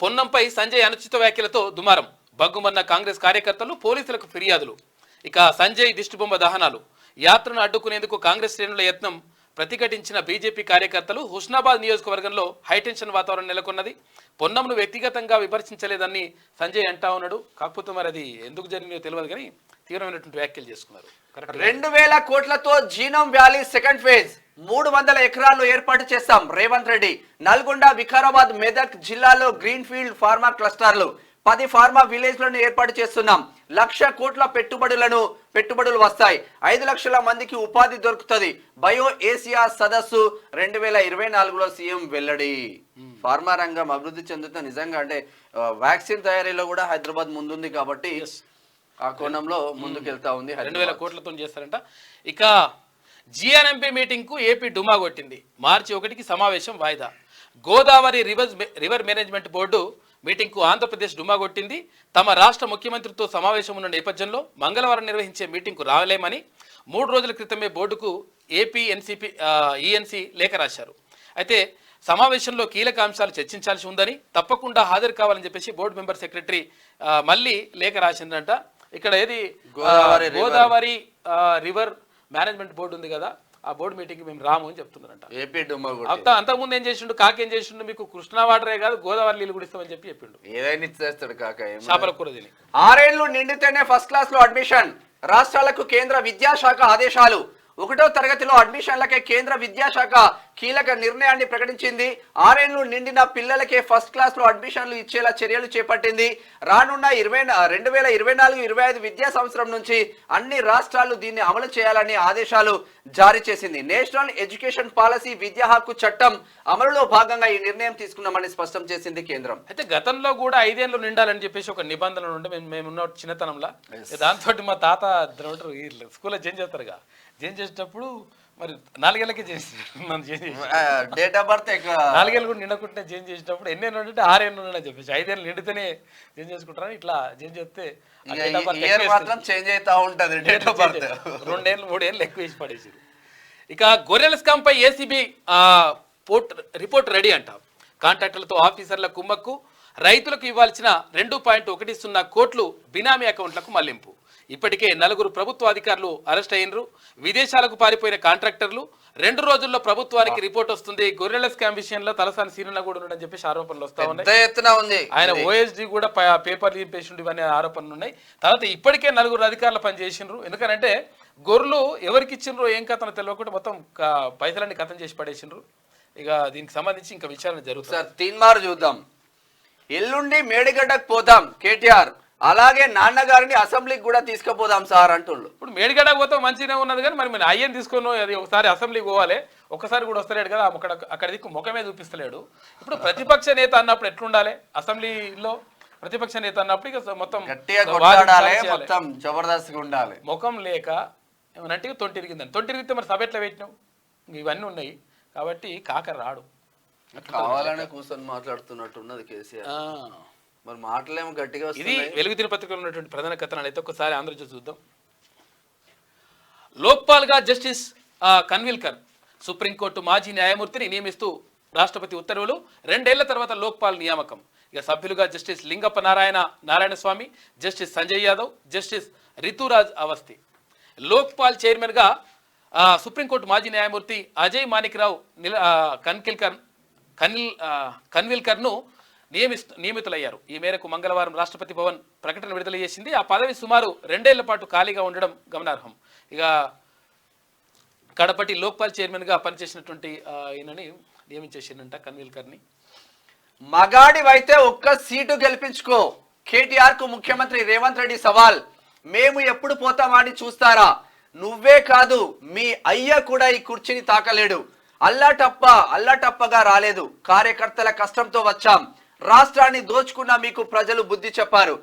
పొన్నంపై సంజయ్ అనుచిత వ్యాఖ్యలతో దుమారం. బగ్గుమన్న కాంగ్రెస్ కార్యకర్తలు, పోలీసులకు ఫిర్యాదులు. ఇక సంజయ్ దిష్టిబొమ్మ దహనాలు. యాత్రను అడ్డుకునేందుకు కాంగ్రెస్ శ్రేణుల యత్నం. ప్రతిఘటించిన బీజేపీ కార్యకర్తలు. హుస్నాబాద్ నియోజకవర్గంలో హైటెన్షన్ వాతావరణం నెలకొన్నది. పొన్నంను వ్యక్తిగతంగా విమర్శించలేదని సంజయ్ అంటా ఉన్నాడు. కాకపోతే మరి అది ఎందుకు జరిగిందో తెలియదు కానీ తీవ్రమైనటువంటి వ్యాఖ్యలు చేసుకున్నారు. 2,000 కోట్లతో జీనోమ్ వ్యాలీ సెకండ్ ఫేజ్ 300 ఎకరాల్లో ఏర్పాటు చేస్తాం రేవంత్ రెడ్డి. నల్గొండ, వికారాబాద్, మెదక్ జిల్లాలో గ్రీన్ ఫీల్డ్ ఫార్మా క్లస్టర్లు, 10 ఫార్మా విలేజ్లను ఏర్పాటు చేస్తున్నాం. 1,00,000 కోట్ల పెట్టుబడులు వస్తాయి. 5 లక్షల మందికి ఉపాధి దొరుకుతుంది. బయో ఏసియా సదస్సు 2024లో సీఎం వెల్లడి. ఫార్మా రంగం అభివృద్ధి చెందుతున్న నిజంగా అంటే వ్యాక్సిన్ తయారీలో కూడా హైదరాబాద్ ముందుంది కాబట్టి ఆ కోణంలో ముందుకెళ్తా ఉంది. 2,000 కోట్లతో చేస్తారంట. ఇక జిఆర్ఎంపీ మీటింగ్ కు ఏపీ డుమా కొట్టింది. మార్చి 1కి సమావేశం వాయిదా. Godavari river management board meeting కు ఆంధ్రప్రదేశ్ డుమా కొట్టింది. తమ రాష్ట్ర ముఖ్యమంత్రితో సమావేశం ఉన్న నేపథ్యంలో మంగళవారం నిర్వహించే మీటింగ్ కు రాలేమని 3 రోజుల క్రితమే బోర్డుకు ఏపీ ఈఎన్సీ లేఖ రాశారు. అయితే సమావేశంలో కీలక అంశాలు చర్చించాల్సి ఉందని, తప్పకుండా హాజరు కావాలని చెప్పేసి బోర్డు మెంబర్ సెక్రటరీ మళ్ళీ లేఖ రాసిందంట. ఇక్కడ ఏది గోదావరి రివర్ మేనేజ్మెంట్ బోర్డు ఉంది కదా, ఆ బోర్డు మీటింగ్ మేము రాము అని చెప్తున్నారంట. ఏపీ డుమా అంతకుముందు ఏం చేసిండు, కాకేం చేసిండు, మీకు కృష్ణా వాటరే కాదు గోదావరి నీళ్ళు కూడా ఇస్తామని చెప్పి చెప్పిండు. ఏదైనా ఇచ్చేస్తాడు కాక. చేపల కూర తిని 6 ఏళ్లు నిండితేనే ఫస్ట్ క్లాస్ లో అడ్మిషన్. రాష్ట్రాలకు కేంద్ర విద్యాశాఖ ఆదేశాలు. 1వ తరగతిలో అడ్మిషన్లకే కేంద్ర విద్యాశాఖ కీలక నిర్ణయాన్ని ప్రకటించింది. 6 ఏళ్లు నిండిన పిల్లలకే ఫస్ట్ క్లాస్ లో అడ్మిషన్లు ఇచ్చేలా చర్యలు చేపట్టింది. రానున్న 2024-25 విద్యా సంవత్సరం నుంచి అన్ని రాష్ట్రాలు దీన్ని అమలు చేయాలని ఆదేశాలు జారీ చేసింది. నేషనల్ ఎడ్యుకేషన్ పాలసీ విద్యా హక్కు చట్టం అమలులో భాగంగా ఈ నిర్ణయం తీసుకున్నామని స్పష్టం చేసింది కేంద్రం. అయితే గతంలో కూడా 5 ఏళ్ళు నిండాలని చెప్పేసి ఒక నిబంధన ఉంటే మేమున్న చిన్నతనంలో దాంతో మా తాత స్కూల్లో చేంజ్ చేస్తారుగా, చేంజ్ చేసేటప్పుడు మరి 4 ఏళ్ళకే డేట్ ఆఫ్ బర్త్ 4 ఏళ్ళు కూడా నిండకుంటే చేంజ్ చేసేటప్పుడు ఎన్ని ఏళ్ళు ఉంటే 6 ఏళ్ళు ఉండని చెప్పేసి 5 ఏళ్ళు నిండితేనే చేంజ్ చేసుకుంటారని ఇట్లా చేంజ్ చేస్తే మాత్రం చేంజ్ అవుతా ఉంటది. డేట్ ఆఫ్ బర్త్ 2 ఏళ్ళు 3 ఏళ్ళు ఎక్కువ వేసి పడేసారు. ఇక గొర్రెల స్కామ్ పై ఏసీబీ రిపోర్ట్ రెడీ అంట. కాంట్రాక్టర్లతో ఆఫీసర్ల కుమ్మక్కు, రైతులకు ఇవ్వాల్సిన 2.10 కోట్లు బినామీ అకౌంట్లకు మళ్లింపు. ఇప్పటికే 4 ప్రభుత్వ అధికారులు అరెస్ట్ అయినరు. విదేశాలకు పారిపోయిన కాంట్రాక్టర్లు. 2 రోజుల్లో ప్రభుత్వానికి రిపోర్ట్ వస్తుంది. గొర్రెల స్కామ్ విషయంలో తలసాని సీనన్న కూడా ఉన్నాడని చెప్పేసి ఆరోపణలు వస్తా ఉన్నాయి. ఆయన ఓఎస్డీ కూడా పేపర్ లింపేషన్ ఇవన్నీ ఆరోపణలు ఉన్నాయి. తర్వాత ఇప్పటికే 4 అధికారులు పనిచేసిండ్రు. ఎందుకంటే గొర్రెలు ఎవరికి ఇచ్చిండ్రు ఏం కథను తెలియకుండా మొత్తం పైసలన్నీ కథం చేసి పడేసిండ్రు. ఇక దీనికి సంబంధించి ఇంకా విచారణ జరుగుతుంది. సార్ తీన్మార్ చూద్దాం. ఎల్లుండి మేడిగడ్డకు పోతాం కేటీఆర్, అలాగే నాన్నగారిని అసెంబ్లీకి కూడా తీసుకుపోదాం సార్ అంటుండ్రు. ఇప్పుడు మేడిగడ్డ పోతే మంచిగానే ఉన్నది కానీ మరి అయ్యని తీసుకొని అది ఒకసారి అసెంబ్లీకి పోవాలి, ఒక్కసారి కూడా వస్తలేడు కదా, అక్కడ దిక్కు ముఖమే చూపిస్తలేడు. ఇప్పుడు ప్రతిపక్ష నేత అన్నప్పుడు ఎట్లుండాలి, అసెంబ్లీలో ప్రతిపక్ష నేత అన్నప్పుడు ఇక మొత్తం మొత్తం జబర్దస్త్గా ఉండాలి. ముఖం లేక ఏమనంటే తొంటిరిగిందని, తొంటిరిగితే మరి సభ ఎట్లా పెట్టినావు, ఇవన్నీ ఉన్నాయి కాబట్టి కాకర రాడు. కావాలనే కూర్చొని మాట్లాడుతున్నట్టున్నది కేసీఆర్. మరి మాటలేమో గట్టిగా. ఇది వెలుగు దినపత్రికలో ఉన్నటువంటి ప్రధాన కథనాలు అయితే ఒకసారి ఆంధ్రజ్యోతి చూద్దాం. లోక్పాల్ గా జస్టిస్ కన్విల్కర్, సుప్రీంకోర్టు మాజీ న్యాయమూర్తిని నియమిస్తూ రాష్ట్రపతి ఉత్తర్వులు. 2 ఏళ్ల తర్వాత లోక్పాల్ నియామకం. ఇక సభ్యులుగా justice Lingappa Narayana Swami, justice Sanjay Yadav, justice Rituraj Awasthi. Lokpal chairman గా సుప్రీంకోర్టు మాజీ న్యాయమూర్తి అజయ్ మాణిక్రావు కన్విల్కర్ ను నియమితులయ్యారు. ఈ మేరకు మంగళవారం రాష్ట్రపతి భవన్ ప్రకటన విడుదల చేసింది. ఆ పదవి సుమారు 2 ఏళ్ల పాటు ఖాళీగా ఉండడం గమనార్హం. ఇక కడపటి లోక్పాల్ చైర్మన్ గా పనిచేసినటువంటి ఈయనని నియమించేసిందంట కన్విల్కర్ని. మగాడివైతే ఒక్క సీటు గెలిపించుకో. కేటీఆర్ కు ముఖ్యమంత్రి రేవంత్ రెడ్డి సవాల్. మేము ఎప్పుడు పోతామని చూస్తారా? నువ్వే కాదు మీ అయ్య కూడా ఈ కుర్చీని తాకలేడు. అల్లాటప్పగా రాలేదు. కార్యకర్తల కష్టంతో వచ్చాం. రాష్ట్రాన్ని దోచుకున్న మీకు ప్రజలు బుద్ధి చెప్పారు.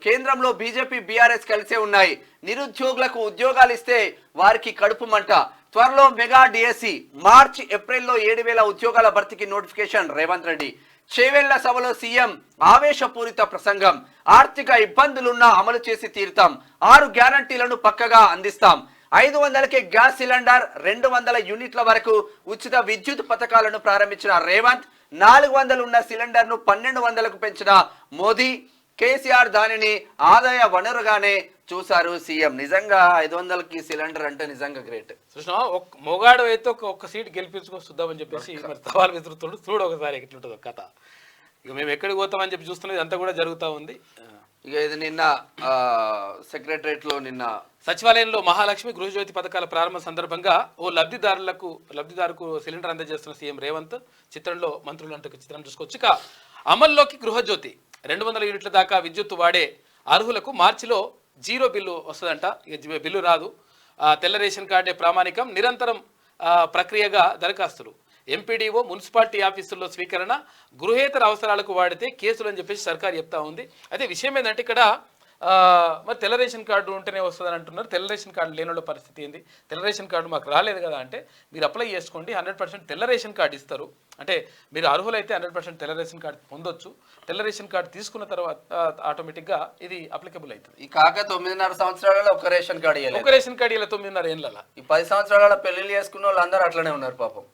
కేంద్రంలో బీజేపీ బీఆర్ఎస్ కలిసే ఉన్నాయి. నిరుద్యోగులకు ఉద్యోగాలు ఇస్తే వారికి కడుపు మంట. త్వరలో మెగా డిఎస్సి. మార్చి ఏప్రిల్లో 7,000 ఉద్యోగాల భర్తీకి నోటిఫికేషన్. రేవంత్ రెడ్డి చేవెళ్ల సభలో సీఎం ఆవేశపూరిత ప్రసంగం. ఆర్థిక ఇబ్బందులున్నా అమలు చేసి తీరుతాం. 6 గ్యారంటీలను పక్కగా అందిస్తాం. 500కే గ్యాస్ సిలిండర్, 200 యూనిట్ల వరకు ఉచిత విద్యుత్ పథకాలను ప్రారంభించిన రేవంత్. 400 ఉన్న సిలిండర్ ను 1200కు పెంచిన మోదీ. కేసీఆర్ దానిని ఆదాయ వనరుగానే చూశారు సీఎం. నిజంగా 500కి సిలిండర్ అంటే నిజంగా గ్రేట్. చూసినా మొగాడు అయితే ఒక్క సీట్ గెలిపించుకొని చూద్దామని చెప్పేసి మరి సవాల్ విసురుతుండు. చూడు ఒకసారి ఎట్లుంటుందో కథ. ఇక మేము ఎక్కడికి పోతామని చెప్పి చూస్తున్నది అంతా కూడా జరుగుతూ ఉంది. ఇక ఇది నిన్న సెక్రటరేట్ లో నిన్న సచివాలయంలో మహాలక్ష్మి గృహజ్యోతి పథకాల ప్రారంభ సందర్భంగా ఓ లబ్ధిదారుకు సిలిండర్ అందజేస్తున్న సీఎం రేవంత్. చిత్రంలో మంత్రులు అంటే చిత్రం చూసుకోవచ్చు. ఇక అమల్లోకి గృహజ్యోతి 200 యూనిట్ల దాకా విద్యుత్ వాడే అర్హులకు మార్చిలో 0 బిల్లు వస్తుందంట. ఇక బిల్లు రాదు. తెల్ల రేషన్ కార్డే ప్రామాణికం. నిరంతరం ప్రక్రియగా దరఖాస్తులు. ఎంపీడీఓ మున్సిపాలిటీ ఆఫీసుల్లో స్వీకరణ. గృహేతర అవసరాలకు వాడితే కేసులు అని చెప్పేసి సర్కారు చెప్తా ఉంది. అయితే విషయం ఏంటంటే ఇక్కడ మరి తెల్ల రేషన్ కార్డు ఉంటేనే వస్తుందని అంటున్నారు. తెల్ల రేషన్ కార్డు లేని వాళ్ళ పరిస్థితి ఏంది? తెల్ల రేషన్ కార్డు మాకు రాలేదు కదా అంటే మీరు అప్లై చేసుకోండి, 100% తెల్ల రేషన్ కార్డు ఇస్తారు. అంటే మీరు అర్హులైతే 100% తెల్ల రేషన్ కార్డు పొందొచ్చు. తెల్ల రేషన్ కార్డు తీసుకున్న తర్వాత ఆటోమేటిక్గా ఇది అప్లికబుల్ అవుతుంది. ఈ కాక 9.5 సంవత్సరాలలో ఒక రేషన్ కార్డు ఇవ్వాలి. ఒక రేషన్ కార్డు ఇలా 9.5 ఏళ్ళ. ఈ 10 సంవత్సరాల పెళ్లిళ్ళు చేసుకున్న వాళ్ళు అందరూ అట్లనే ఉన్నారు పాపం.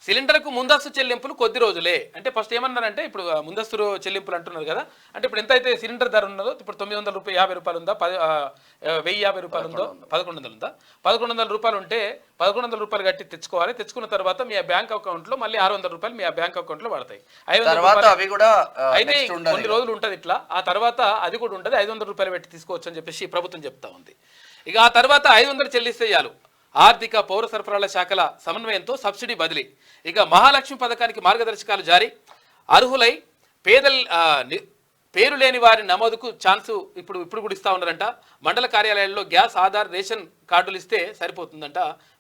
సిలిండర్కు ముందస్తు చెల్లింపులు కొద్ది రోజులే. అంటే ఫస్ట్ ఏమన్నారంటే ఇప్పుడు ముందస్తు చెల్లింపులు అంటున్నారు కదా. అంటే ఇప్పుడు ఎంత అయితే సిలిండర్ ధర ఉన్నదో ఇప్పుడు 950 రూపాయలు ఉందా, 1050 రూపాయలు ఉందో, 1100 ఉందా, 1100 రూపాయలు ఉంటే 1100 రూపాయలు కట్టి తెచ్చుకోవాలి. తెచ్చుకున్న తర్వాత మీ బ్యాంక్ అకౌంట్ లో మళ్ళీ 600 రూపాయలు మీ బ్యాంక్ అకౌంట్ లో పడతాయి. 500 అయితే కొన్ని రోజులు ఉంటది ఇట్లా. ఆ తర్వాత అది కూడా ఉంటది. 500 రూపాయలు పెట్టి తీసుకోవచ్చు అని చెప్పేసి ప్రభుత్వం చెప్తా ఉంది. ఇక ఆ తర్వాత 500 చెల్లిస్తే చాలు. ఆర్థిక పౌర సరఫరాల శాఖల సమన్వయంతో సబ్సిడీ బదిలీ. ఇక మహాలక్ష్మి పథకానికి మార్గదర్శకాలు జారీ. అర్హులై పేరు లేని వారి నమోదుకు ఛాన్సు ఇప్పుడు కూడా ఇస్తా ఉన్నారంట. మండల కార్యాలయాల్లో గ్యాస్, ఆధార్, రేషన్ కార్డులు ఇస్తే సరిపోతుందంట.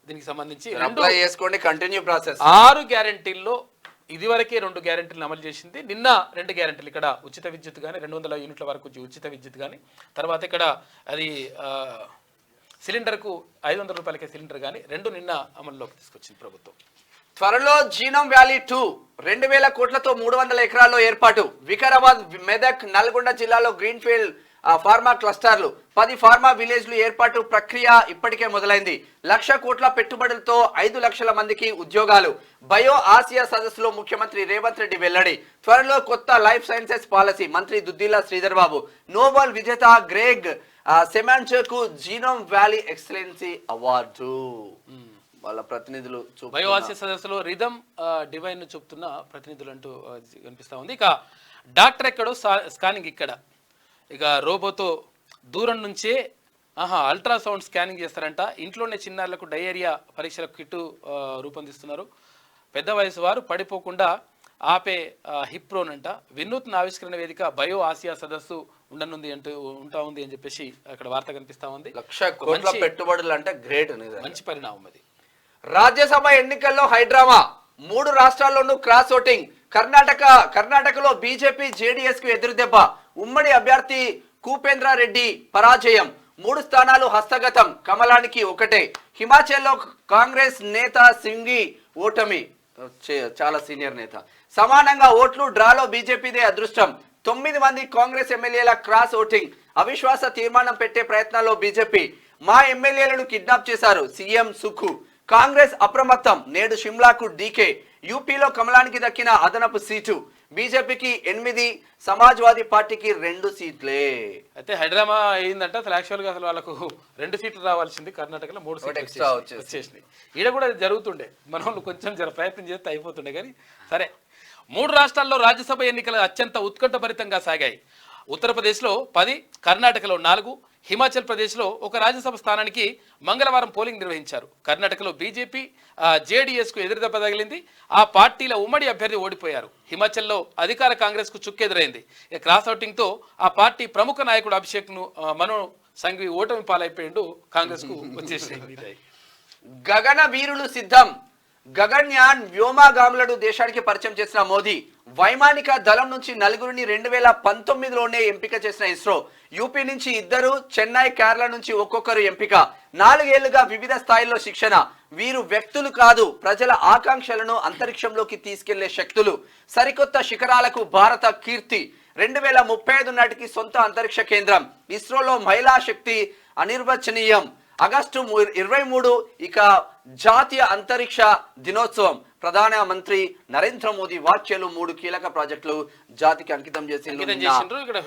దీనికి సంబంధించి 6 గ్యారెంటీల్లో ఇదివరకే 2 గ్యారెంటీలను అమలు చేసింది. నిన్న 2 గ్యారెంటీలు. ఇక్కడ ఉచిత విద్యుత్ కానీ 200 యూనిట్ల వరకు ఉచిత విద్యుత్ కానీ, తర్వాత ఇక్కడ అది సిలిండర్కు 500 రూపాయలకే సిలిండర్ కానీ 2 నిన్న అమల్లోకి తీసుకొచ్చింది ప్రభుత్వం. త్వరలో జీనోమ్ వ్యాలీ 2 2,000 కోట్లతో 300 ఎకరాల్లో ఏర్పాటు. వికారాబాద్, మెదక్, నల్గొండ జిల్లాలో గ్రీన్ఫీల్డ్ ఫార్మా క్లస్టర్లు, 10 ఫార్మా విలేజ్లు ఏర్పాటు ప్రక్రియ ఇప్పటికే మొదలైంది. 1,00,000 కోట్ల పెట్టుబడులతో 5 లక్షల మందికి ఉద్యోగాలు. బయో ఆసియా సదస్సులో ముఖ్యమంత్రి రేవంత్ రెడ్డి వెల్లడి. త్వరలో కొత్త లైఫ్ సైన్సెస్ పాలసీ. మంత్రి దుద్దిల్లా శ్రీధర్ బాబు. నోబెల్ విజేత గ్రేగ్ సెమాన్చకు జీనోమ్ వ్యాలీ ఎక్సలెన్సీ అవార్డు. వాళ్ళ ప్రతినిధులు బయో ఆసియా సదస్సులో రిథమ్ డివైన్ చూపుతున్న ప్రతినిధులు అంటూ కనిపిస్తా ఉంది. ఇక డాక్టర్ ఎక్కడో స్కానింగ్ ఇక్కడ. ఇక రోబోతో దూరం నుంచే అల్ట్రాసౌండ్ స్కానింగ్ చేస్తారంట. ఇంట్లోనే చిన్నారులకు డయేరియా పరీక్షల కిట్టు రూపొందిస్తున్నారు. పెద్ద వయసు వారు పడిపోకుండా ఆపే హిప్రోన్ అంట. వినూత్న ఆవిష్కరణ వేదిక బయో ఆసియా సదస్సు ఉండనుంది ఉంటా ఉంది అని చెప్పేసి అక్కడ వార్త కనిపిస్తా ఉంది. 1,00,000 కోట్ల పెట్టుబడులు అంటే గ్రేట్. మంచి పరిణామం అది. రాజ్యసభ ఎన్నికల్లో హైడ్రామా. 3 రాష్ట్రాల్లోనూ క్రాస్ ఓటింగ్. కర్ణాటకలో బీజేపీ జేడీఎస్ కు ఎదురుదెబ్బ. ఉమ్మడి అభ్యర్థి కూపేంద్ర రెడ్డి పరాజయం. 3 స్థానాలు హస్తగతం. కమలానికి 1. హిమాచల్లో కాంగ్రెస్ నేత సింఘి ఓటమి. చాలా సీనియర్ నేత. సమానంగా ఓట్లు. డ్రాలో బీజేపీదే అదృష్టం. 9 మంది కాంగ్రెస్ ఎమ్మెల్యేల క్రాస్ ఓటింగ్. అవిశ్వాస తీర్మానం పెట్టే ప్రయత్నాల్లో బీజేపీ. మా ఎమ్మెల్యేలను కిడ్నాప్ చేశారు సీఎం సుఖు. కాంగ్రెస్ అప్రమత్తం. నేడు షిమ్లాకు డీకే. యూపీలో కమలానికి దక్కిన అదనపు సీటు. బీజేపీకి 8, సమాజ్వాదీ పార్టీకి 2 సీట్లే. అయితే హైడ్రామా అయిందంట. అసలు యాక్చువల్గా అసలు వాళ్ళకు 2 సీట్లు రావాల్సింది. కర్ణాటకలో 3 సీట్లు ఎక్స్ట్రా వచ్చేసినాయి. ఈడ కూడా జరుగుతుండే. మన వాళ్ళు కొంచెం ప్రయత్నం చేస్తే అయిపోతుండే. కానీ సరే, 3 రాష్ట్రాల్లో రాజ్యసభ ఎన్నికలు అత్యంత ఉత్కంఠభరితంగా సాగాయి. ఉత్తరప్రదేశ్లో 10, కర్ణాటకలో 4, హిమాచల్ ప్రదేశ్లో ఒక రాజ్యసభ స్థానానికి మంగళవారం పోలింగ్ నిర్వహించారు. కర్ణాటకలో బీజేపీ జేడీఎస్కు ఎదురుదెబ్బ తగిలింది. ఆ పార్టీల ఉమ్మడి అభ్యర్థి ఓడిపోయారు. హిమాచల్లో అధికార కాంగ్రెస్కు చుక్కెదురైంది. క్రాస్ అవుటింగ్తో ఆ పార్టీ ప్రముఖ నాయకుడు అభిషేక్ను మను సంఘవి ఓటమి పాలైపోయిండు. కాంగ్రెస్కు వచ్చేసింది. గగన వీరులు సిద్ధం. గగన్యాన్ వ్యోమగాములను దేశానికి పరిచయం చేసిన మోదీ వైమానిక దళం నుంచి నలుగురిని 2019లోనే ఎంపిక చేసిన ఇస్రో. యూపీ నుంచి 2, చెన్నై, కేరళ నుంచి ఒక్కొక్కరు ఎంపిక. 4 ఏళ్లుగా వివిధ స్థాయిల్లో శిక్షణ. వీరు వ్యక్తులు కాదు, ప్రజల ఆకాంక్షలను అంతరిక్షంలోకి తీసుకెళ్లే శక్తులు. సరికొత్త శిఖరాలకు భారత కీర్తి. 2035 నాటికి సొంత అంతరిక్ష కేంద్రం. ఇస్రోలో మహిళా శక్తి అనిర్వచనీయం. ఆగస్టు 23 ఇక జాతీయ అంతరిక్ష దినోత్సవం. ప్రధానమంత్రి నరేంద్ర మోదీ వ్యాఖ్యలు 3 కీలక ప్రాజెక్టులు జాతికి అంకితం చేసిండ్రు.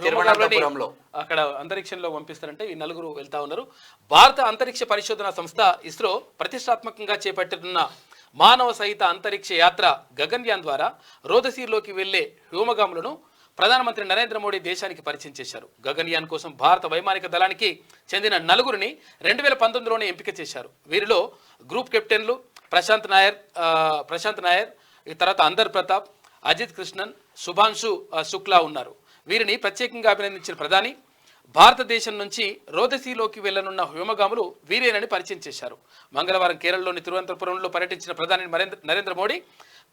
తిరువనంతపురంలో అక్కడ అంతరిక్షంలో పంపిస్తారంటే ఈ నలుగురు వెళ్తా ఉన్నారు. భారత అంతరిక్ష పరిశోధన సంస్థ ఇస్రో ప్రతిష్టాత్మకంగా చేపట్టిన మానవ సహిత అంతరిక్ష యాత్ర గగన్యాన్ ద్వారా రోదసీలోకి వెళ్లే వ్యోమగాములను ప్రధానమంత్రి నరేంద్ర మోడీ దేశానికి పరిచయం చేశారు. గగన్యాన్ కోసం భారత వైమానిక దళానికి చెందిన నలుగురిని 2019లోనే ఎంపిక చేశారు. వీరిలో గ్రూప్ కెప్టెన్లు ప్రశాంత్ నాయర్, ఈ తర్వాత అందర్ ప్రతాప్, అజిత్ కృష్ణన్, శుభాంశు శుక్లా ఉన్నారు. వీరిని ప్రత్యేకంగా అభినందించిన ప్రధాని భారతదేశం నుంచి రోదసీలోకి వెళ్లనున్న వ్యోమగాములు వీరేనని పరిచయం చేశారు. మంగళవారం కేరళలోని తిరువనంతపురంలో పర్యటించిన ప్రధాని నరేంద్ర మోడీ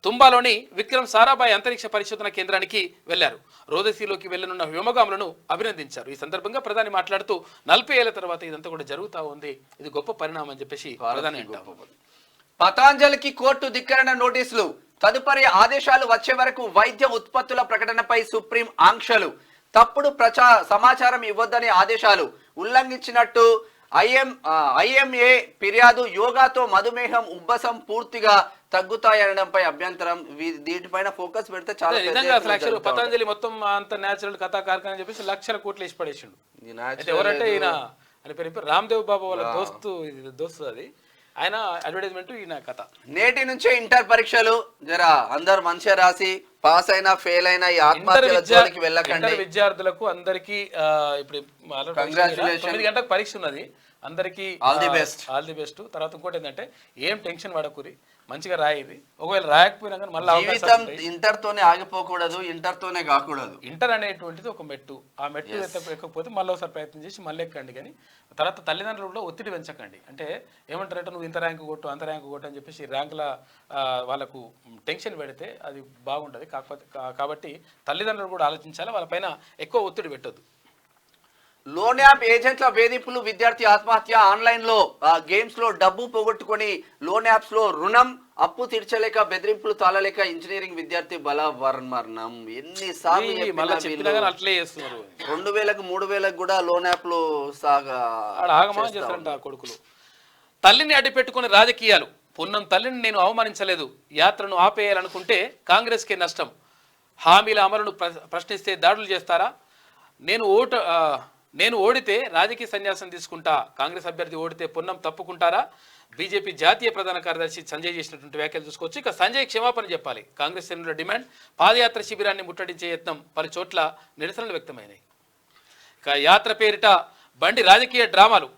తుంబాలోని విక్రమ్ సారాభాయ్ అంతరిక్ష పరిశోధన కేంద్రానికి వెళ్లారు. రోదసీలోకి వెళ్లనున్న వ్యోమగాములను అభినందించారు. ఈ సందర్భంగా ప్రధాని మాట్లాడుతూ 40 ఏళ్ల తర్వాత ఇదంతా కూడా జరుగుతా ఉంది, ఇది గొప్ప పరిణామం అని చెప్పేసి ప్రధాని అంటారు. పతాంజలికి కోర్టు ధిక్కరణ నోటీసులు. తదుపరి ఆదేశాలు వచ్చే వరకు వైద్య ఉత్పత్తుల ప్రకటనపై సుప్రీం ఆంక్షలు. తప్పుడు సమాచారం ఇవ్వొద్దని ఆదేశాలు. ఉల్లంఘించినట్టు ఐఎంఏ ఫిర్యాదు. యోగాతో మధుమేహం, ఉబ్బసం పూర్తిగా తగ్గుతాయనడంపై అభ్యంతరం. వీటిపైన ఫోకస్ పెడితే చాలా. పతంజలి మొత్తం అంత నేచురల్ కథా కార్ఖాన అని చెప్పేసి లక్షల కోట్లు వేసి పడేసిండు. ఎవరంటే ఈయన అని పేరు రామ్దేవ్ బాబా వాళ్ళ దోస్తు అది. ఆయన అడ్వర్టైజ్మెంట్ ఈయన కథ. నేటి నుంచే ఇంటర్ పరీక్షలు. జరా అందరు మంచిగా రాసి పాస్ అయినా ఫెయిల్ అయినా ఈ ఆత్మహత్యల జోలికి వెళ్ళకండి. విద్యార్థులకు అందరికి ఇప్పుడు 9 గంటలకు పరీక్ష ఉన్నది. అందరికి ఆల్ ది బెస్ట్. తర్వాత ఇంకోటి ఏంటంటే ఏం టెన్షన్ పడకూరి, మంచిగా రాయేది. ఒకవేళ రాయకపోయినా కానీ మళ్ళీ ఇంటర్ తోనే ఆగిపోకూడదు, ఇంటర్ తోనే కాకూడదు. ఇంటర్ అనేటువంటిది ఒక మెట్టు. ఆ మెట్టు ఎక్కకపోతే మళ్ళీ ఒకసారి ప్రయత్నం చేసి మళ్ళీ ఎక్కండి. కానీ తర్వాత తల్లిదండ్రులు కూడా ఒత్తిడి పెంచకండి. అంటే ఏమంటారంటే నువ్వు ఇంత ర్యాంకు కొట్టు, అంత ర్యాంకు కొట్టు అని చెప్పేసి ర్యాంకుల వాళ్ళకు టెన్షన్ పెడితే అది బాగుంటుంది. కాబట్టి తల్లిదండ్రులు కూడా ఆలోచించాలి, వాళ్ళపైన ఎక్కువ ఒత్తిడి పెట్టొద్దు. లోన్ యాప్ ఏజెంట్ల వేధింపులు. విద్యార్థి ఆత్మహత్య. ఆన్లైన్ లో గేమ్స్ లో డబ్బు పోగొట్టుకొని లోన్ యాప్స్ లో రుణం అప్పు తీర్చలేక బెదిరింపులు తాళలేక ఇంజనీరింగ్ విద్యార్థి బలవర్మరణం. ఎన్నిసార్లు 2000కు 3000కు కూడా లోన్ యాప్ లో కొడుకులు. తల్లిని అడ్డుపెట్టుకుని రాజకీయాలు. పున్నం తల్లిని నేను అవమానించలేదు, యాత్రను ఆపేయాలనుకుంటే కాంగ్రెస్కే నష్టం. హామీల అమలును ప్రశ్నిస్తే దాడులు చేస్తారా? నేను ఓడితే రాజకీయ సన్యాసం తీసుకుంటా. కాంగ్రెస్ అభ్యర్థి ఓడితే పున్నం తప్పుకుంటారా? బీజేపీ జాతీయ ప్రధాన కార్యదర్శి సంజయ్ చేసినటువంటి వ్యాఖ్యలు చూసుకోవచ్చు. ఇక సంజయ్ క్షమాపణ చెప్పాలి. కాంగ్రెస్ శ్రేణుల డిమాండ్. పాదయాత్ర శిబిరాన్ని ముట్టడించే యత్నం. పలు చోట్ల నిరసనలు వ్యక్తమైనాయి. ఇక యాత్ర పేరిట బండి రాజకీయ డ్రామాలు.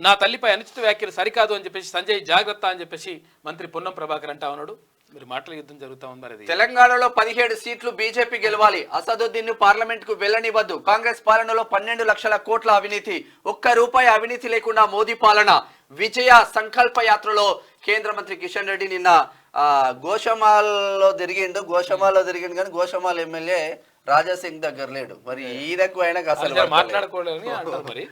నా తల్లిపై అనుచిత వ్యాఖ్యలు సరికాదు అని చెప్పేసి సంజయ్ జాగ్రత్త అని చెప్పేసి మంత్రి పొన్నం ప్రభాకర్ అంటా ఉన్నాడు. మీరు మాటల యుద్ధం జరుగుతా ఉంది. మరి తెలంగాణలో 17 సీట్లు బీజేపీ గెలవాలి. అసదుద్దీన్ ను పార్లమెంట్ కు వెళ్లనివ్వద్దు. కాంగ్రెస్ పాలనలో 12 లక్షల కోట్ల అవినీతి. ₹1 అవినీతి లేకుండా మోదీ పాలన. విజయ సంకల్ప యాత్రలో కేంద్ర మంత్రి కిషన్ రెడ్డి నిన్న గోషమాల్లో తిరిగిండు కానీ గోషమాల్ ఎమ్మెల్యే రాజాసింగ్ దగ్గర లేడు. మరి ఈయనకు అయినా అసలు మాట్లాడుకోలేదని అంటారు. మరి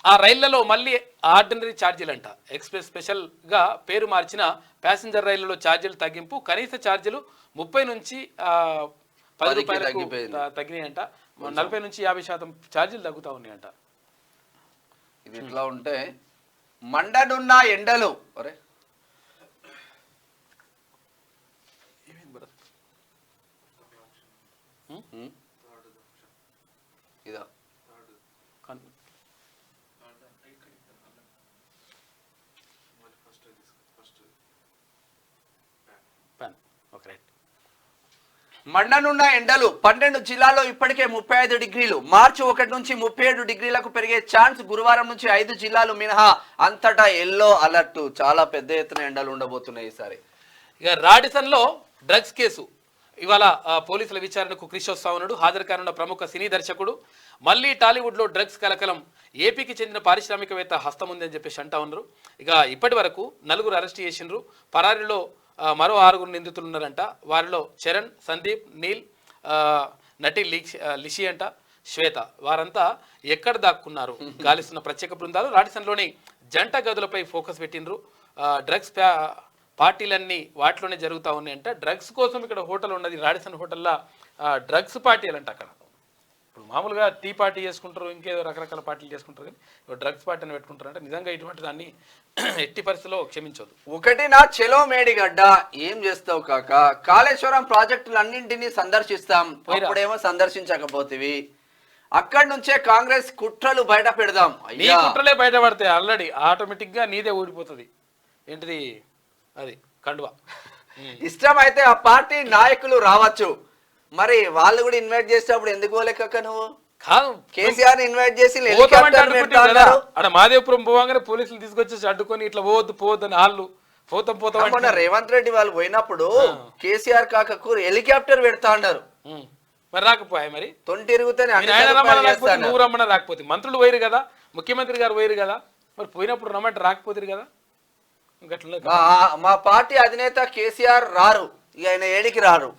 ఆ రైళ్లలో మళ్ళీ ఆర్డినరీ ఛార్జీలు అంట. ఎక్స్ప్రెస్ స్పెషల్గా పేరు మార్చిన ప్యాసింజర్ రైళ్లలో ఛార్జీలు తగ్గింపు. కనీస ఛార్జీలు 30 నుంచి 10 రూపాయలకు తగ్గినాయంట. 40 నుంచి 50% ఛార్జీలు తగ్గుతా ఉన్నాయంట. ఇది ఇట్లా ఉంటే మండనున్న ఎండలు. అరే ఇదా మండనున్న ఎండలు 12 జిల్లాల్లో ఇప్పటికే 35 డిగ్రీలు, మార్చి 1 నుంచి 37 డిగ్రీలకు పెరిగే ఛాన్స్. గురువారం నుంచి 5 జిల్లాలు మినహా అంతటా ఎల్లో అలర్ట్. చాలా పెద్ద ఎత్తున ఎండలు ఉండబోతున్నాయి ఈసారి. ఇక రాడిసన్లో డ్రగ్స్ కేసు ఇవాళ పోలీసుల విచారణకు క్రిష్ వస్తా ఉన్నాడు. హాజరు కానున్న ప్రముఖ సినీ దర్శకుడు. మళ్ళీ టాలీవుడ్లో డ్రగ్స్ కలకలం. ఏపీకి చెందిన పారిశ్రామికవేత్త హస్తం ఉందని చెప్పేసి అంటా ఉన్నారు. ఇక ఇప్పటి వరకు 4 అరెస్ట్ చేసిండ్రు. పరారీలో మరో 6 నిందితులు ఉన్నారంట. వారిలో చరణ్, సందీప్, నీల్, నటి లిషి అంట, శ్వేత. వారంతా ఎక్కడ దాక్కున్నారు? గాలిస్తున్న ప్రత్యేక బృందాలు రాడిసన్లోని జంట గదులపై ఫోకస్ పెట్టిండ్రు. డ్రగ్స్ పార్టీలన్నీ వాటిలోనే జరుగుతూ ఉన్నాయంట. డ్రగ్స్ కోసం ఇక్కడ హోటల్ ఉన్నది, రాడిసన్ హోటల్లో డ్రగ్స్ పార్టీలు అంట. అక్కడ ఇప్పుడు మామూలుగా టీ పార్టీ చేసుకుంటారు, ఇంకేదో రకరకాల పార్టీలు చేసుకుంటారు, కానీ డ్రగ్స్ పార్టీ అని పెట్టుకుంటారు. అంటే నిజంగా ఇటువంటి దాన్ని ఎట్టి పరిస్థితిలో క్షమించదు. ఒకటి నా చెలో మేడిగడ్డ, ఏం చేస్తావు కాక? కాళేశ్వరం ప్రాజెక్టులన్నింటినీ సందర్శిస్తాం, అప్పుడేమో సందర్శించకపోతేవి. అక్కడి నుంచే కాంగ్రెస్ కుట్రలు బయట పెడదాం. నీ కుట్రలే బయటపడతాయి, ఆల్రెడీ ఆటోమేటిక్గా నీదే ఊడిపోతుంది. ఏంటిది అది కండువా. ఇష్టమైతే ఆ పార్టీ నాయకులు రావచ్చు, మరి వాళ్ళు కూడా ఇన్వైట్ చేసేటప్పుడు ఎందుకు పోలేక నువ్వు? కాదు, కేసీఆర్ ఇన్వైట్ చేసి అక్కడ మాదేవపురం పోగానే పోలీసులు తీసుకొచ్చేసి అడ్డుకొని ఇట్లా పోవద్దు అని వాళ్ళు పోతాం. రేవంత్ రెడ్డి వాళ్ళు పోయినప్పుడు కేసీఆర్ కాకకు హెలికాప్టర్ పెడతా అన్నారు. మరి రాకపోయా? మరి తొంటిరుగుతానే నువ్వు రమ్మన్నా రాకపోతే. మంత్రులు పోయారు కదా, ముఖ్యమంత్రి గారు పోయారు కదా, మరి పోయినప్పుడు రమ్మంటే రాకపోతారు కదా. మా పార్టీ అధినేత కేసీఆర్ రారు, ఆయన ఏడికి రారు.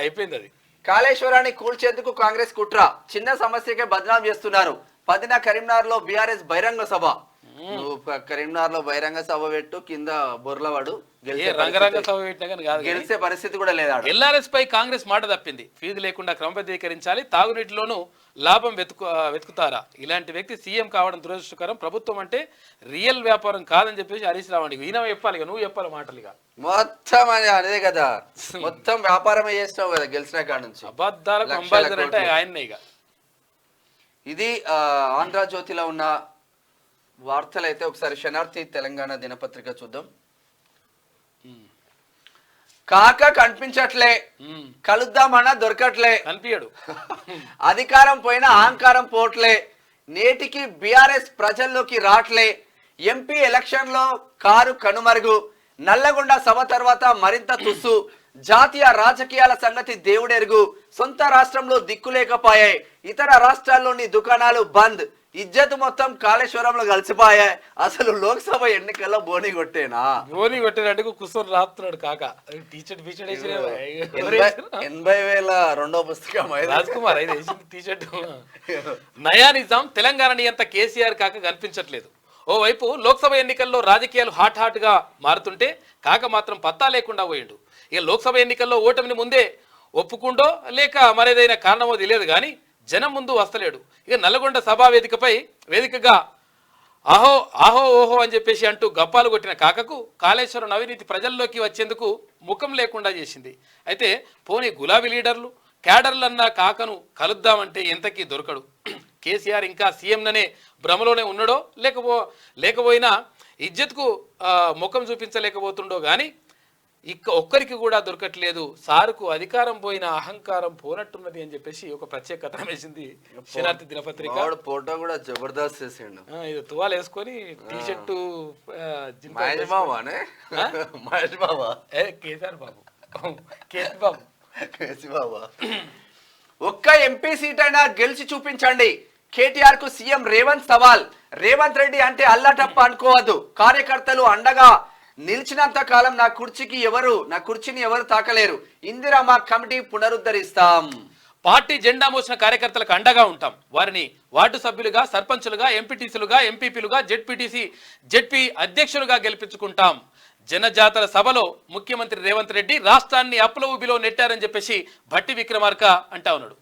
అయిపోయింది అది. కాళేశ్వరాన్ని కూల్చేందుకు కాంగ్రెస్ కుట్ర. చిన్న సమస్యకే బదనాం చేస్తున్నారు. 10న కరీంనగర్ లో బీఆర్ఎస్ బహిరంగ సభ. నువ్వు కరీంనగర్ లో బహిరంగ సభ పెట్టు, కింద బొర్లవాడు, గెలిచే పరిస్థితి కూడా లేదా. ఎల్ఆర్ఎస్ పై కాంగ్రెస్ మాట తప్పింది. ఫీజు లేకుండా క్రమబద్ధీకరించాలి, తాగునీటిలోనూ లాభం వెతుకుతారా? ఇలాంటి వ్యక్తి సీఎం కావడం దురదృష్టకరం. ప్రభుత్వం అంటే రియల్ వ్యాపారం కాదని చెప్పేసి హరీష్ రావు అండి. ఈయన చెప్పాలి, నువ్వు చెప్పాలి మాటలుగా. మొత్తం అదే కదా, మొత్తం వ్యాపారమే చేస్తావు కదా గెలిచిన కాడ నుంచి. అబద్ధాలకు అంబాసిడర్ అంటే ఆయన్నే. ఇక ఇది ఆంధ్రజ్యోతిలో ఉన్న వార్తలు. అయితే ఒకసారి శనార్థి తెలంగాణ దినపత్రిక చూద్దాం. కాక కనిపించట్లే, కలుద్దామన్నా దొరకట్లే, కనిపించడు. అధికారం పోయినా అహంకారం పోట్లే, నేటికి బీఆర్ఎస్ ప్రజల్లోకి రాట్లే, ఎంపీ ఎలక్షన్ లో కారు కనుమరుగు, నల్లగొండ సభ తర్వాత మరింత తుస్సు, జాతీయ రాజకీయాల సంగతి దేవుడెరుగు, సొంత రాష్ట్రంలో దిక్కులేకపోయాయి, ఇతర రాష్ట్రాల్లోని దుకాణాలు బంద్, ఇజ్జత్ మొత్తం కాళేశ్వరంలో కలిసిపోయాయి. అసలు లోక్సభ ఎన్నికల్లో బోని కొట్టేనా? బోని కొట్టేటట్టుకు కూర్చొని రాస్తున్నాడు కాక. టీషర్ట్ 80,000 రెండో పుస్తకం రాజ్ కుమార్ అయితే టీషర్ట్. నయా నిజాం తెలంగాణ నియంత కేసీఆర్ కాక కనిపించట్లేదు. ఓవైపు లోక్సభ ఎన్నికల్లో రాజకీయాలు హాట్ గా మారుతుంటే కాక మాత్రం పత్తా లేకుండా పోయిండు. ఇక లోక్సభ ఎన్నికల్లో ఓటమిని ముందే ఒప్పుకుండో లేక మరేదైనా కారణమో తెలియదు కానీ జనం ముందు వస్తలేడు. ఇక నల్లగొండ సభా వేదికగా ఆహో ఓహో అని చెప్పేసి అంటూ గప్పాలు కొట్టిన కాకకు కాళేశ్వరం అవినీతి ప్రజల్లోకి వచ్చేందుకు ముఖం లేకుండా చేసింది. అయితే పోనీ గులాబీ లీడర్లు క్యాడర్లన్న కాకను కలుద్దామంటే ఎంతకీ దొరకడు. కేసీఆర్ ఇంకా సీఎంననే భ్రమలోనే ఉన్నాడో లేకపోయినా ఇజ్జత్కు ముఖం చూపించలేకపోతుండో కానీ ఒక్కరికి కూడా దొరకట్లేదు. సారుకు అధికారం పోయిన అహంకారం పోనట్టున్నది అని చెప్పేసి ఒక ప్రత్యేక కథనం వేసింది శనార్థి దినపత్రిక. ఫోటో కూడా జబర్దస్త్ చేసిండు. ఇది తువాలు వేసుకొని టీషర్టు కేసీ బాబు. ఒక్క ఎంపీ సీట్ అయినా గెలిచి చూపించండి. కేటీఆర్ కు సీఎం రేవంత్ సవాల్. రేవంత్ రెడ్డి అంటే అల్లాటప్ప అనుకోవద్దు. కార్యకర్తలు అండగా నిలిచినంత కాలం నా కుర్చీని ఎవరు తాకలేరు. ఇందిరమ్మ కమిటీ పునరుద్ధరిస్తాం. పార్టీ జెండా మోసిన కార్యకర్తలకు అండగా ఉంటాం. వారిని వార్డు సభ్యులుగా, సర్పంచులుగా, ఎంపీటీసీలుగా, ఎంపీపీలుగా, జెడ్పీ అధ్యక్షులుగా గెలిపించుకుంటాం. జనజాతర సభలో ముఖ్యమంత్రి రేవంత్ రెడ్డి రాష్ట్రాన్ని అప్పుల ఊబిలో నెట్టారని చెప్పేసి భట్టి విక్రమార్క అంటా ఉన్నాడు.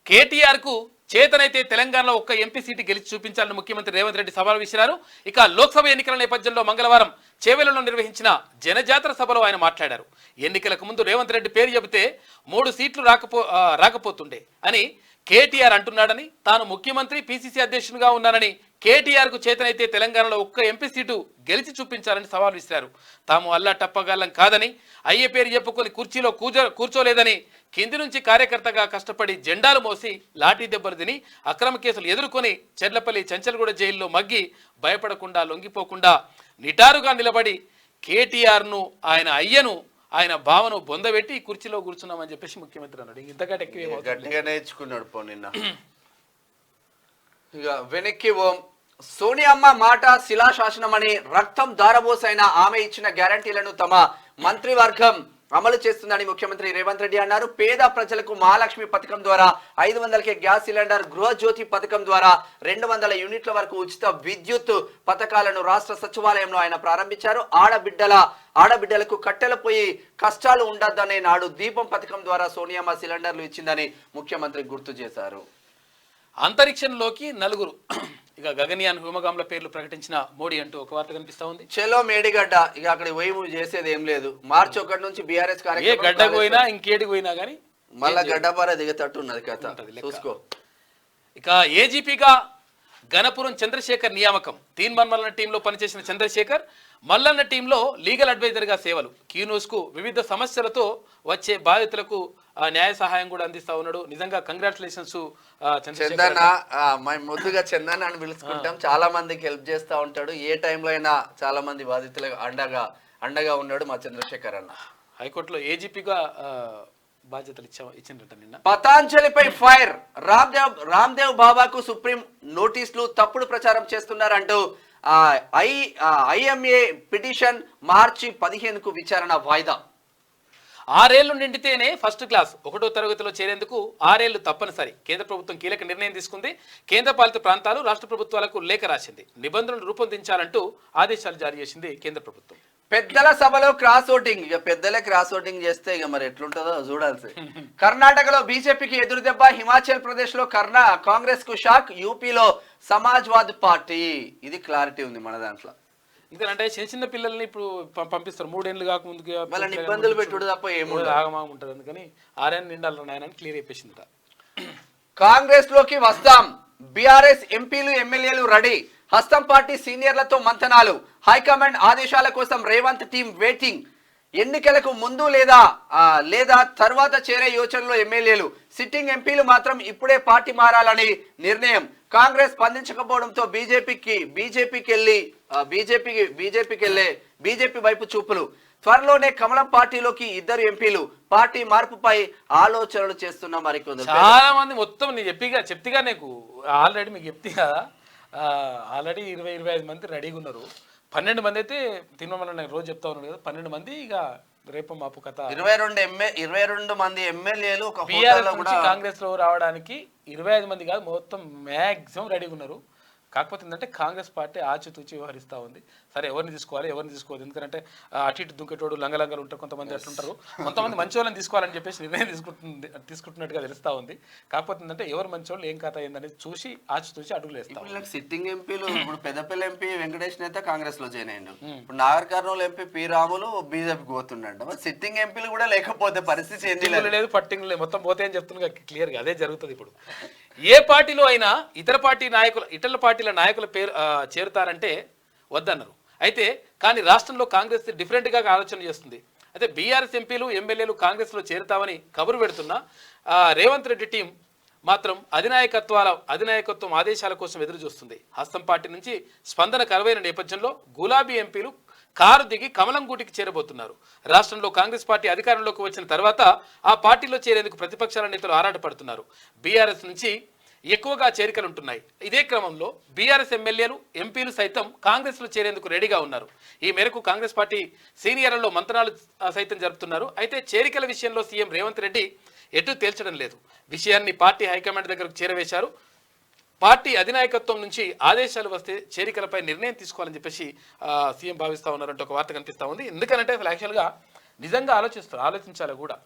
కేటీఆర్ కు చేతనైతే తెలంగాణలో ఒక్క ఎంపీ సీటు గెలిచి చూపించాలని ముఖ్యమంత్రి రేవంత్ రెడ్డి సవాల్ విసిరారు. ఇక లోక్సభ ఎన్నికల నేపథ్యంలో మంగళవారం చేవెళ్లలో నిర్వహించిన జనజాతర సభలో ఆయన మాట్లాడారు. ఎన్నికలకు ముందు రేవంత్ రెడ్డి పేరు చెబితే 3 సీట్లు రాకపోతుండే అని కేటీఆర్ అంటున్నాడని, తాను ముఖ్యమంత్రి పిసిసి అధ్యక్షునిగా ఉన్నానని, కేటీఆర్కు చేతనైతే తెలంగాణలో ఒక్క ఎంపీ సీటు గెలిచి చూపించాలని సవాల్ విసిరారు. తాము అల్లా టప్పగాళ్ళం కాదని, అయ్యే పేరు చెప్పుకొని కుర్చీలో కూర్చోలేదని, కింది నుంచి కార్యకర్తగా కష్టపడి జెండాలు మోసి లాఠీ దెబ్బలు తిని అక్రమ కేసులు ఎదుర్కొని చెర్లపల్లి చంచల్గూడ జైల్లో మగ్గి భయపడకుండా లొంగిపోకుండా నిటారుగా నిలబడి కేటీఆర్ను, ఆయన అయ్యను, ఆయన భావను బొందబెట్టి కుర్చీలో కూర్చున్నామని చెప్పేసి ముఖ్యమంత్రి అన్నాడు. ఇంతకంటే ఎక్కువ గట్టిగా నేర్చుకున్నాడు పో నిన్న. ఇక వెనక్కి ఓం సోనియమ్మ మాట శిలాశాసనం అని రక్తం దారబోసైన ఆమె ఇచ్చిన గ్యారంటీలను తమ మంత్రివర్గం అమలు చేస్తుందని ముఖ్యమంత్రి రేవంత్ రెడ్డి అన్నారు. పేద ప్రజలకు మహాలక్ష్మి పథకం ద్వారా 500కే గ్యాస్ సిలిండర్, గృహజ్యోతి పథకం ద్వారా 200 యూనిట్ల వరకు ఉచిత విద్యుత్ పథకాలను రాష్ట్ర సచివాలయంలో ఆయన ప్రారంభించారు. ఆడబిడ్డలకు కట్టెల పోయి కష్టాలు ఉండొద్దనే నాడు దీపం పథకం ద్వారా సోనియమ్మ సిలిండర్లు ఇచ్చిందని ముఖ్యమంత్రి గుర్తు చేశారు. అంతరిక్షంలోకి 4 ఇక గగన్యాన్ వ్యోమగాముల పేర్లు ప్రకటించిన మోడీ అంటూ ఒక వార్త కనిపిస్తా ఉంది. చెలో మేడిగడ్డ ఇక అక్కడ పోయి చేసేది ఏం లేదు. మార్చి 1 నుంచి బీఆర్ఎస్ ఏ గడ్డకు పోయినా ఇంకేడికి పోయినా కానీ మళ్ళా గడ్డపార దిగేటట్టు ఉన్నది కథ, చూసుకో. ఇక ఏజీపీగా గణపురం చంద్రశేఖర్ నియామకం. తీన్మాన్ మల్లన్న టీంలో పనిచేసిన చంద్రశేఖర్ మల్లన్న టీంలో లీగల్ అడ్వైజర్గా సేవలు. క్యూన్యూస్కు వివిధ సమస్యలతో వచ్చే బాధితులకు న్యాయ సహాయం కూడా అందిస్తా ఉన్నాడు. నిజంగా కంగ్రాచులేషన్స్ చందన్న. ముద్దుగా చందన్న అని పిలుచుకుంటాం. చాలా మందికి హెల్ప్ చేస్తా ఉంటాడు. ఏ టైంలో అయినా చాలా మంది బాధితులకు అండగా ఉన్నాడు మా చంద్రశేఖర్ అన్న. హైకోర్టులో ఏజీపీగా బాధ్యతలు ఇచ్చిందట నిన్న. పతాంజలిపై ఫైర్. రామ్దేవ్ బాబాకు సుప్రీం నోటీసులు, తప్పుడు ప్రచారం చేస్తున్నారంటూ ఐఎంఏ పిటిషన్ మార్చి 15కు విచారణ వాయిదా. 6 ఏళ్లు నిండితేనే ఫస్ట్ క్లాస్ 1వ తరగతిలో చేరేందుకు 6 ఏళ్లు తప్పనిసరి. కేంద్ర ప్రభుత్వం కీలక నిర్ణయం తీసుకుంది. కేంద్ర పాలిత ప్రాంతాలు, రాష్ట్ర ప్రభుత్వాలకు లేఖ రాసింది. నిబంధనలు రూపొందించాలంటూ ఆదేశాలు జారీ చేసింది కేంద్ర ప్రభుత్వం. పెద్దల సభలో క్రాస్ ఓటింగ్. ఇక పెద్దలే క్రాస్ ఓటింగ్ చేస్తే ఇక మరి ఎట్లుంటుందో చూడాల్సి. కర్ణాటకలో బీజేపీకి ఎదురు దెబ్బ. హిమాచల్ ప్రదేశ్ లో కాంగ్రెస్ కు షాక్. యూపీలో సమాజ్వాదీ పార్టీ. ఇది క్లారిటీ ఉంది మన దాంట్లో. ఎందుకంటే చిన్న పిల్లల్ని ఇప్పుడు పంపిస్తారు 3 ఏళ్ళు కాకముందుకు ఇబ్బందులు పెట్టుడు తప్ప ఏమో ఆగమాగం ఉంటుంది. అందుకని 6 ఏళ్ళు నిండాలి నాయనని క్లియర్ అయిపోయిందట. కాంగ్రెస్ లోకి వస్తాం. బీఆర్ఎస్ ఎంపీలు ఎమ్మెల్యేలు రెడీ. హస్తం పార్టీ సీనియర్లతో మంతనాలు. హైకమాండ్ ఆదేశాల కోసం రేవంత్ టీం వెయిటింగ్. ఎన్నికలకు ముందు లేదా తర్వాత చేరే యోచనలో ఎమ్మెల్యేలు. సిట్టింగ్ ఎంపీలు మాత్రం ఇప్పుడే పార్టీ మారాలని నిర్ణయం. కాంగ్రెస్ స్పందించకపోవడంతో బీజేపీ వైపు చూపులు. త్వరలోనే కమలం పార్టీలోకి 2 ఎంపీలు. పార్టీ మార్పుపై ఆలోచనలు చేస్తున్న మరికొందరు. చాలా మంది మొత్తం నేను చెప్తిగా నీకు ఆల్రెడీ మీకు చెప్తే ఆల్రెడీ 20-25 మంది రెడీగా ఉన్నారు. 12 మంది అయితే తినమని రోజు చెప్తా ఉన్నాడు కదా. 12 మంది ఇక రేపు మాపు కథ. 22 మంది ఎమ్మెల్యేలు కాంగ్రెస్ లో రావడానికి 25 మంది కాదు మొత్తం మ్యాక్సిమం రెడీగా ఉన్నారు. కాకపోతే ఏంటంటే కాంగ్రెస్ పార్టీ ఆచితూచి వ్యవహరిస్తూ ఉంది. సరే ఎవరిని తీసుకోవాలి ఎవరిని తీసుకోవద్దు. ఎందుకంటే అటు ఇటు దుంకేటోడు లంగలంగలు ఉంటారు, కొంతమంది అట్లుంటారు. కొంతమంది మంచి వాళ్ళని తీసుకోవాలని చెప్పేసి నిర్ణయం తీసుకుంటున్నట్టుగా తెలుస్తూ ఉంది. కాకపోతే ఏంటంటే ఎవరు మంచి వాళ్ళు ఏం కథ అయిందనేది చూసి ఆచితూచి అడుగులు వేస్తాం. సిట్టింగ్ ఎంపీలు ఇప్పుడు పెద్దపల్లి ఎంపీ వెంకటేష్ నేత కాంగ్రెస్ లో జాయిన్ అయ్యిండు. ఇప్పుడు నాగర్ కర్నూలు ఎంపీ పి రాములు బీజేపీకి పోతుండ. సిట్టింగ్ ఎంపీలు కూడా లేకపోతే పరిస్థితి ఏంది లేదు, పట్టింగ్ లేదు, మొత్తం పోతే అని చెప్తున్నా క్లియర్గా అదే జరుగుతుంది. ఇప్పుడు ఏ పార్టీలో అయినా ఇతర పార్టీల నాయకుల పేరు చేరుతారంటే వద్దన్నారు. అయితే కానీ రాష్ట్రంలో కాంగ్రెస్ డిఫరెంట్గా ఆలోచన చేస్తుంది. అయితే బీఆర్ఎస్ ఎంపీలు ఎమ్మెల్యేలు కాంగ్రెస్లో చేరుతామని కబురు పెడుతున్న రేవంత్ రెడ్డి టీం మాత్రం అధినాయకత్వం ఆదేశాల కోసం ఎదురు చూస్తుంది. హస్తం పార్టీ నుంచి స్పందన కరువైన నేపథ్యంలో గులాబీ ఎంపీలు కారు దిగి కమలం గూటికి చేరబోతున్నారు. రాష్ట్రంలో కాంగ్రెస్ పార్టీ అధికారంలోకి వచ్చిన తర్వాత ఆ పార్టీలో చేరేందుకు ప్రతిపక్షాల నేతలు ఆరాటపడుతున్నారు. బీఆర్ఎస్ నుంచి ఎక్కువగా చేరికలుంటున్నాయి. ఇదే క్రమంలో బీఆర్ఎస్ ఎమ్మెల్యేలు ఎంపీలు సైతం కాంగ్రెస్లో చేరేందుకు రెడీగా ఉన్నారు. ఈ మేరకు కాంగ్రెస్ పార్టీ సీనియర్లలో మంత్రాలు సైతం జరుపుతున్నారు. అయితే చేరికల విషయంలో సీఎం రేవంత్ రెడ్డి ఎటు తేల్చడం లేదు. విషయాన్ని పార్టీ హైకమాండ్ దగ్గరకు చేరవేశారు. పార్టీ అధినాయకత్వం నుంచి ఆదేశాలు వస్తే చేరికలపై నిర్ణయం తీసుకోవాలని చెప్పేసి సీఎం భావిస్తూ ఉన్నారంటే ఒక వార్త కనిపిస్తూ ఉంది. ఎందుకంటే అసలు యాక్చువల్గా నిజంగా ఆలోచించాలి కూడా.